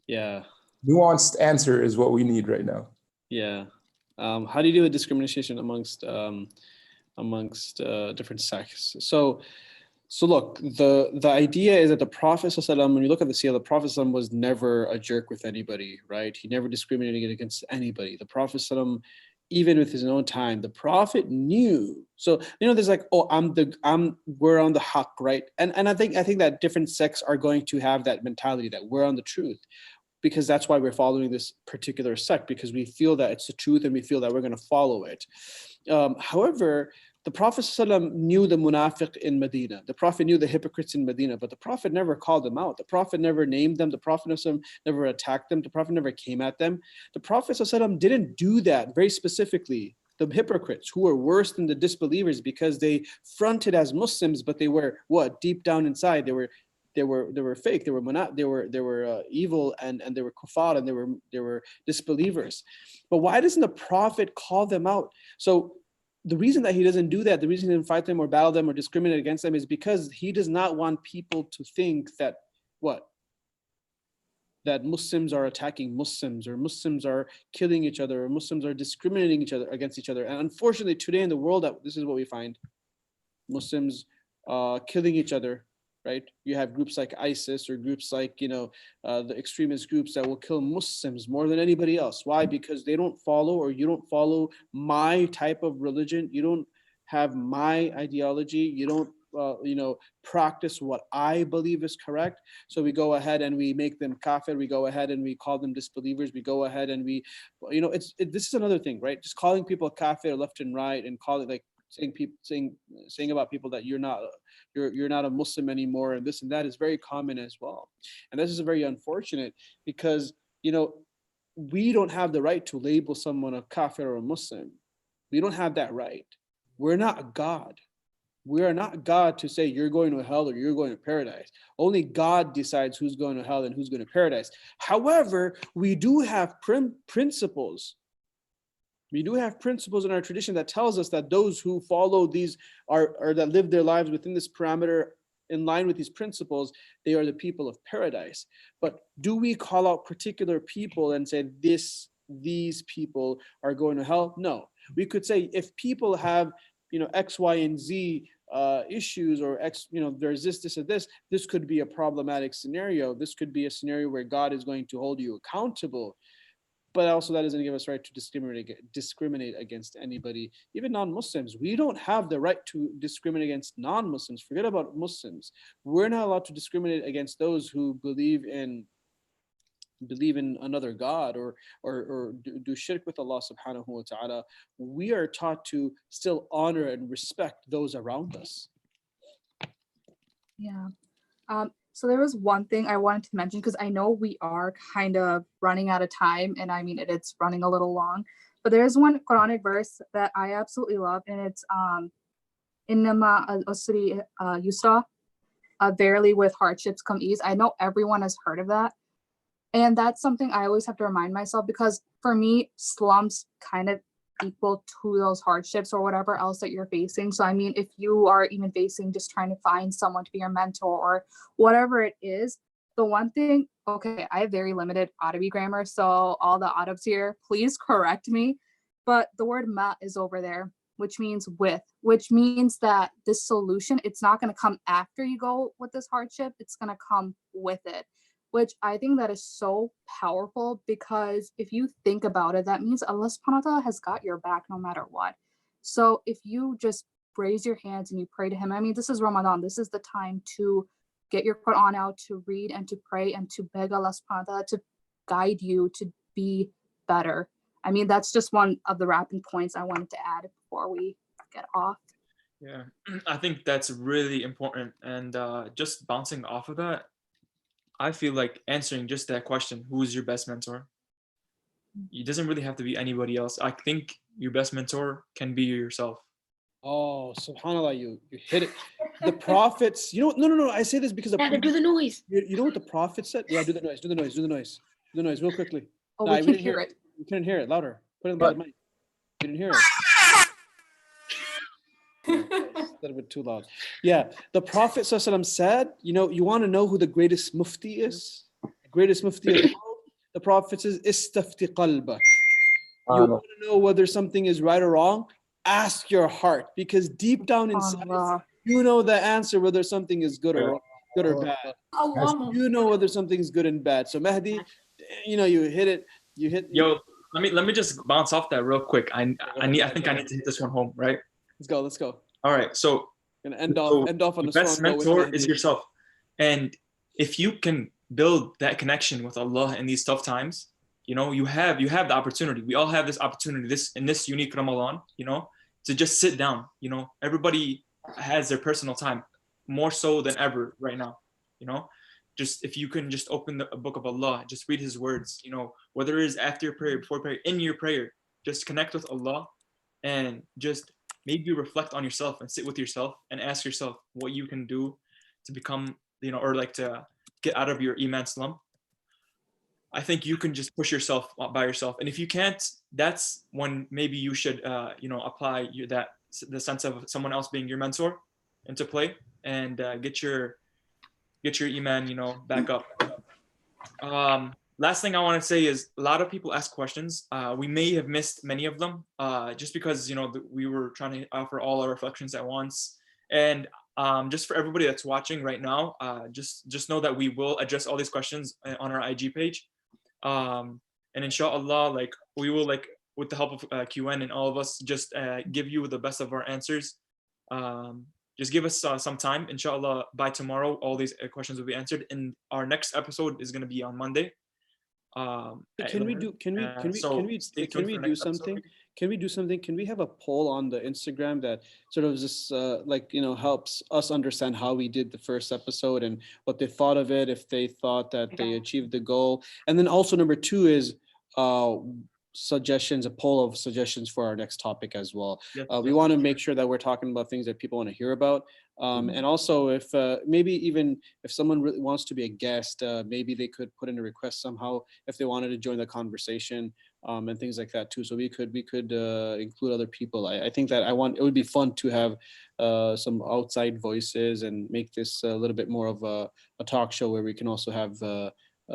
Speaker 5: Yeah.
Speaker 2: Nuanced answer is what we need right now.
Speaker 5: Yeah. How do you deal with discrimination amongst different sects? So look, the idea is that the Prophet ﷺ, when you look at the seerah, the Prophet ﷺ was never a jerk with anybody, right? He never discriminated against anybody. The Prophet ﷺ, even with his own time, the Prophet knew. So there's like, oh, we're on the haqq, right? And I think that different sects are going to have that mentality that we're on the truth, because that's why we're following this particular sect, because we feel that it's the truth and we feel that we're going to follow it. However, the Prophet ﷺ knew the munafiq in Medina. The Prophet knew the hypocrites in Medina, but the Prophet never called them out. The Prophet never named them. The Prophet ﷺ never attacked them. The Prophet never came at them. The Prophet ﷺ didn't do that very specifically. The hypocrites, who were worse than the disbelievers because they fronted as Muslims, but they were what? Deep down inside, they were fake. They were evil, and they were kuffar, and they were disbelievers. But why doesn't the Prophet call them out? So the reason that he doesn't do that, the reason he doesn't fight them or battle them or discriminate against them, is because he does not want people to think that that Muslims are attacking Muslims, or Muslims are killing each other, or Muslims are discriminating against each other. And unfortunately, today in the world, this is what we find: Muslims killing each other. Right? You have groups like ISIS, or groups like, the extremist groups that will kill Muslims more than anybody else. Why? Because they don't follow, or you don't follow my type of religion. You don't have my ideology. You don't, practice what I believe is correct. So we go ahead and we make them kafir. We go ahead and we call them disbelievers. We go ahead and we, this is another thing, right? Just calling people kafir left and right, and calling saying about people that you're not a Muslim anymore, and this and that is very common as well. And this is very unfortunate, because we don't have the right to label someone a kafir or a Muslim. We don't have that right. We're not God. We are not God to say you're going to hell or you're going to paradise. Only God decides who's going to hell and who's going to paradise. However, we do have principles. We do have principles in our tradition that tells us that those who follow these or that live their lives within this parameter, in line with these principles, they are the people of paradise. But do we call out particular people and say these people are going to hell? No. We could say if people have X, Y, and Z issues, or X, there's this and this could be a problematic scenario. This could be a scenario where God is going to hold you accountable. But also that doesn't give us right to discriminate against anybody, even non-Muslims. We don't have the right to discriminate against non-Muslims. Forget about Muslims. We're not allowed to discriminate against those who believe in another God or do shirk with Allah subhanahu wa ta'ala. We are taught to still honor and respect those around us.
Speaker 4: Yeah. So there was one thing I wanted to mention, because I know we are kind of running out of time, and I mean it's running a little long, but there's one Quranic verse that I absolutely love, and it's Innama al-usri yusra, verily with hardships come ease. I know everyone has heard of that, and that's something I always have to remind myself, because for me, slumps kind of equal to those hardships or whatever else that you're facing. So I mean, if you are even facing just trying to find someone to be your mentor or whatever it is, the one thing, okay, I have very limited Arabic grammar, so all the Arabs here, please correct me, but the word ma is over there, which means with, which means that this solution, it's not going to come after you go with this hardship, it's going to come with it, which I think that is so powerful, because if you think about it, that means Allah subhanahu wa ta'ala has got your back no matter what. So if you just raise your hands and you pray to him, I mean, this is Ramadan, this is the time to get your Quran out, to read and to pray and to beg Allah subhanahu wa ta'ala to guide you to be better. I mean, that's just one of the wrapping points I wanted to add before we get off.
Speaker 3: Yeah, I think that's really important. And just bouncing off of that, I feel like answering just that question, who is your best mentor? It doesn't really have to be anybody else. I think your best mentor can be yourself.
Speaker 5: Oh, subhanAllah, you hit it. The prophets, no. I say this because
Speaker 1: do the noise.
Speaker 5: You know what the prophet said? Yeah, do the noise real quickly.
Speaker 4: Oh, we can hear it.
Speaker 5: We couldn't hear it. Louder. Put it by the mic. You didn't hear it. It's a little bit too loud. Yeah, the Prophet ﷺ said, you know, you want to know who the greatest mufti is? The greatest mufti of the world? The Prophet says, istafti qalbak. You want to know whether something is right or wrong? Ask your heart, because deep down inside, you know the answer whether something is good or wrong, good or bad. You know whether something is good and bad. So Mahdi, you know, you hit it. You hit.
Speaker 3: Yo, let me just bounce off that real quick. I think I need to hit this one home, right?
Speaker 5: Let's go.
Speaker 3: All right, so
Speaker 5: Gonna end off on
Speaker 3: the
Speaker 5: the
Speaker 3: best mentor is yourself, and if you can build that connection with Allah in these tough times, you know, you have the opportunity. We all have this opportunity, in this unique Ramadan, you know, to just sit down. You know, everybody has their personal time, more so than ever right now. You know, just if you can just open a book of Allah, just read His words. You know, whether it is after your prayer, before prayer, in your prayer, just connect with Allah, and just maybe reflect on yourself and sit with yourself and ask yourself what you can do to become, you know, or like to get out of your Iman slump. I think you can just push yourself by yourself. And if you can't, that's when maybe you should, you know, apply the sense of someone else being your mentor into play, and get your Iman, you know, back up. Last thing I want to say is a lot of people ask questions. We may have missed many of them just because, you know, we were trying to offer all our reflections at once. And just for everybody that's watching right now, just know that we will address all these questions on our IG page. And inshallah, like we will, like with the help of QN and all of us, just give you the best of our answers. Just give us some time. Inshallah, by tomorrow, all these questions will be answered. And our next episode is going to be on Monday.
Speaker 5: Can we do something? Can we do something? Can we have a poll on the Instagram that sort of just like, you know, helps us understand how we did the first episode and what they thought of it, if they thought that they achieved the goal. And then also number 2 is suggestions, a poll of suggestions for our next topic as well. We want to make sure that we're talking about things that people want to hear about. And also if maybe even if someone really wants to be a guest, maybe they could put in a request somehow if they wanted to join the conversation, and things like that too. So we could include other people. I think that it would be fun to have some outside voices and make this a little bit more of a talk show where we can also have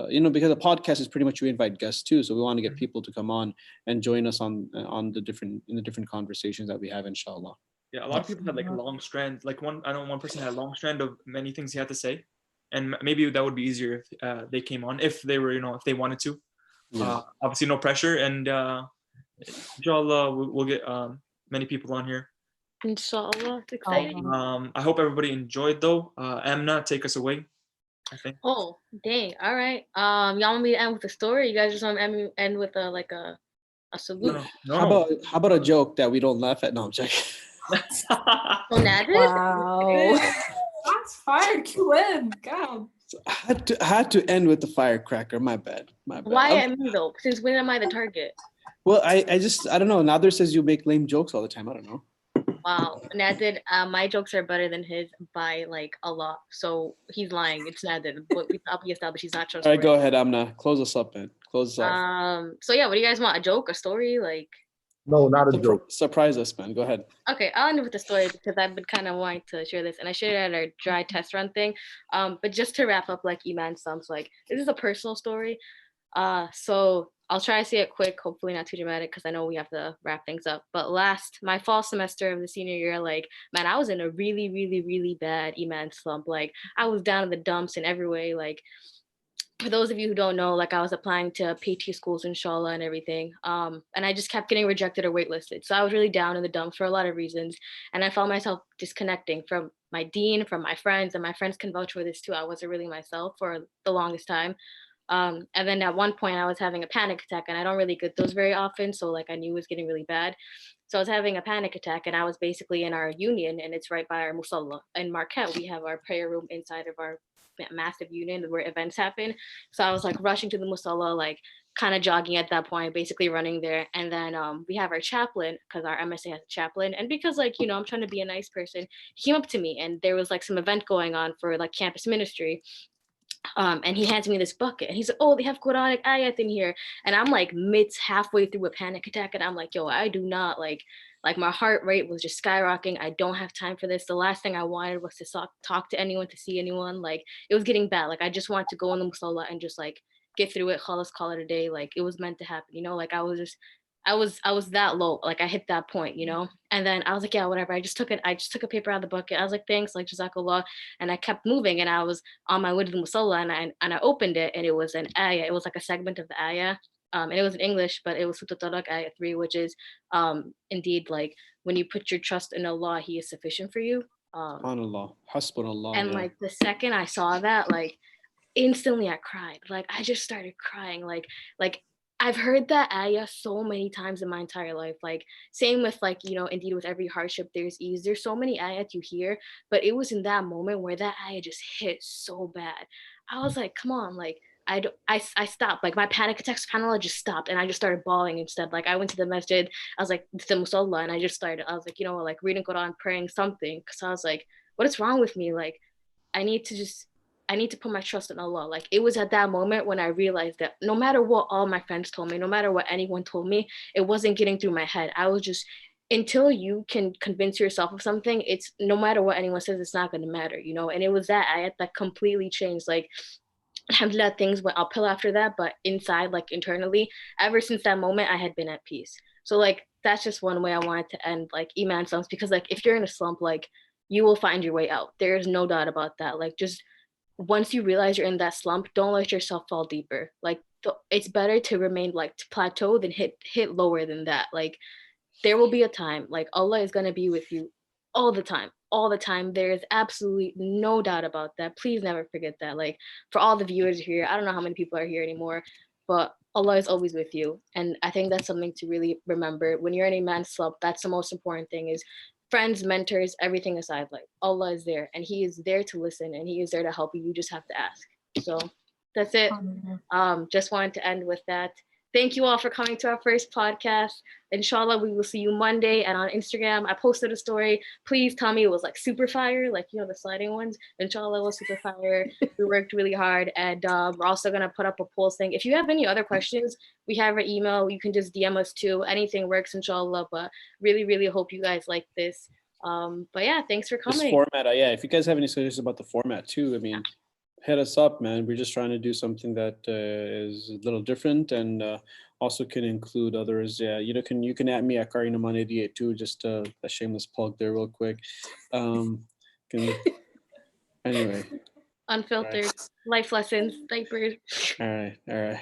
Speaker 5: you know, because the podcast is pretty much we invite guests too, so we want to get people to come on and join us on the different conversations that we have, inshallah.
Speaker 3: Yeah, a lot of people had like a long strand. Like one person had a long strand of many things he had to say, and maybe that would be easier if they came on, if they were, you know, if they wanted to. Obviously, no pressure, and inshallah, we'll get many people on here.
Speaker 1: Inshallah, it's exciting.
Speaker 3: I hope everybody enjoyed though. Amna, take us away, I think.
Speaker 1: Oh, dang. All right. Y'all want me to end with a story? You guys just want me to end with a salute?
Speaker 3: No.
Speaker 5: How about a joke that we don't laugh at? No, I'm joking.
Speaker 4: Wow.
Speaker 6: That's fire. QN. God.
Speaker 5: I had to end with the firecracker. My bad.
Speaker 1: Why at me though? Since when am I the target?
Speaker 5: Well, I don't know. Nader says you make lame jokes all the time. I don't know.
Speaker 1: Wow, Nader, my jokes are better than his by like a lot. So he's lying. It's Nader. But we established he's not trustworthy.
Speaker 5: All right, go ahead, Amna. Close us up, man. Close us off.
Speaker 1: So yeah, what do you guys want? A joke, a story, like?
Speaker 2: No, not a joke.
Speaker 5: Surprise us, man. Go ahead.
Speaker 1: Okay, I'll end with the story because I've been kind of wanting to share this, and I shared it at our dry test run thing. But just to wrap up, like Iman Slumps, like this is a personal story. So I'll try to say it quick, hopefully not too dramatic, because I know we have to wrap things up. But my fall semester of the senior year, like, man, I was in a really, really, really bad Iman slump. Like, I was down in the dumps in every way. Like, for those of you who don't know, like, I was applying to PT schools, inshallah, and everything. And I just kept getting rejected or waitlisted. So I was really down in the dumps for a lot of reasons. And I found myself disconnecting from my dean, from my friends, and my friends can vouch for this too. I wasn't really myself for the longest time. And then at one point I was having a panic attack, and I don't really get those very often. So like I knew it was getting really bad. So I was having a panic attack, and I was basically in our union, and it's right by our musalla. In Marquette, we have our prayer room inside of our massive union where events happen. So I was like rushing to the musalla, like kind of jogging at that point, basically running there. And then we have our chaplain, because our MSA has a chaplain. And because like, you know, I'm trying to be a nice person, he came up to me, and there was like some event going on for like campus ministry. And he hands me this bucket and he's like, oh, they have Quranic ayat in here. And I'm like halfway through a panic attack. And I'm like, yo, I do not like my heart rate was just skyrocketing. I don't have time for this. The last thing I wanted was to talk to anyone, to see anyone. Like it was getting bad. Like I just wanted to go in the musalla and just like get through it. Khalas, call it a day. Like it was meant to happen, you know, like I was that low. Like I hit that point, you know? And then I was like, yeah, whatever. I just took a paper out of the bucket. I was like, thanks, like Jazakallah. And I kept moving and I was on my way to the musalla and I opened it and it was an ayah. It was like a segment of the ayah. And it was in English, but it was Surah Talaq ayah 3, which is indeed like when you put your trust in Allah, He is sufficient for you.
Speaker 5: SubhanAllah, Hasbunallah.
Speaker 1: And like the second I saw that, like instantly I cried. Like I just started crying. Like I've heard that ayah so many times in my entire life. Like same with like, you know, indeed with every hardship there's ease. There's so many ayat you hear, but it was in that moment where that ayah just hit so bad. I was like, come on, like I stopped. Like my panic attacks subhanAllah just stopped and I just started bawling instead. Like I went to the masjid, I was like to the musalla and I was like, you know, like reading Quran, praying something. Cause I was like, what is wrong with me? Like I need to put my trust in Allah. Like it was at that moment when I realized that no matter what all my friends told me, no matter what anyone told me, it wasn't getting through my head. I was just, until you can convince yourself of something, it's no matter what anyone says, it's not going to matter, you know? And it was that ayat that completely changed. Like, alhamdulillah, things went uphill after that, but inside, like internally, ever since that moment, I had been at peace. So like, that's just one way I wanted to end like Iman Slumps, because like, if you're in a slump, like you will find your way out. There's no doubt about that. Like just, once you realize you're in that slump, don't let yourself fall deeper. Like it's better to remain like to plateau than hit lower than that. Like there will be a time, like Allah is going to be with you all the time. There is absolutely no doubt about that. Please never forget that. Like for all the viewers here, I don't know how many people are here anymore, but Allah is always with you. And I think that's something to really remember when you're in a man's slump. That's the most important thing is friends, mentors, everything aside, like Allah is there and He is there to listen and He is there to help you. You just have to ask. So that's it. Just wanted to end with that. Thank you all for coming to our first podcast. Inshallah, we will see you Monday. And on Instagram, I posted a story. Please tell me it was like super fire, like, you know, the sliding ones. Inshallah, it was super fire. We worked really hard. And we're also going to put up a poll saying, if you have any other questions, we have our email. You can just DM us too. Anything works, inshallah. But really, really hope you guys like this. But yeah, thanks for coming.
Speaker 5: This format, yeah, if you guys have any suggestions about the format too, I mean, hit us up, man. We're just trying to do something that is a little different and also can include others. Yeah, you can add me at Qari Noman 88 too. Just a shameless plug there, real quick. Anyway.
Speaker 1: Unfiltered life lessons, diapers.
Speaker 5: All right.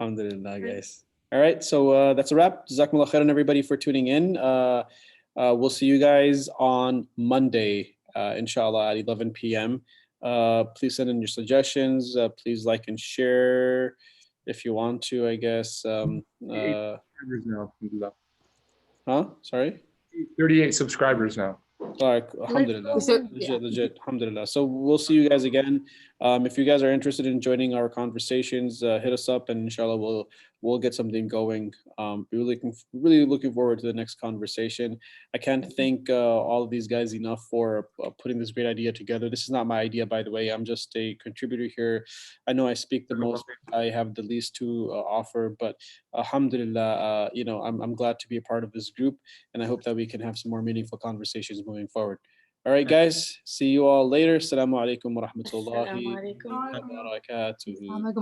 Speaker 5: Alhamdulillah, guys. All right, so that's a wrap. Jazakumullah khairan, everybody, for tuning in. We'll see you guys on Monday, inshallah, at 11 p.m. Please send in your suggestions. Please like and share if you want to, I guess. Sorry?
Speaker 2: 38 subscribers now.
Speaker 5: Alhamdulillah. Legit. Alhamdulillah. So we'll see you guys again. If you guys are interested in joining our conversations, hit us up and inshallah we'll get something going. Really looking forward to the next conversation. I can't thank all of these guys enough for putting this great idea together. This is not my idea, by the way. I'm just a contributor here. I know I speak the most. I have the least to offer, but alhamdulillah, I'm glad to be a part of this group, and I hope that we can have some more meaningful conversations moving forward. All right, guys. See you all later. Assalamu alaikum wa rahmatullahi wa barakatuh.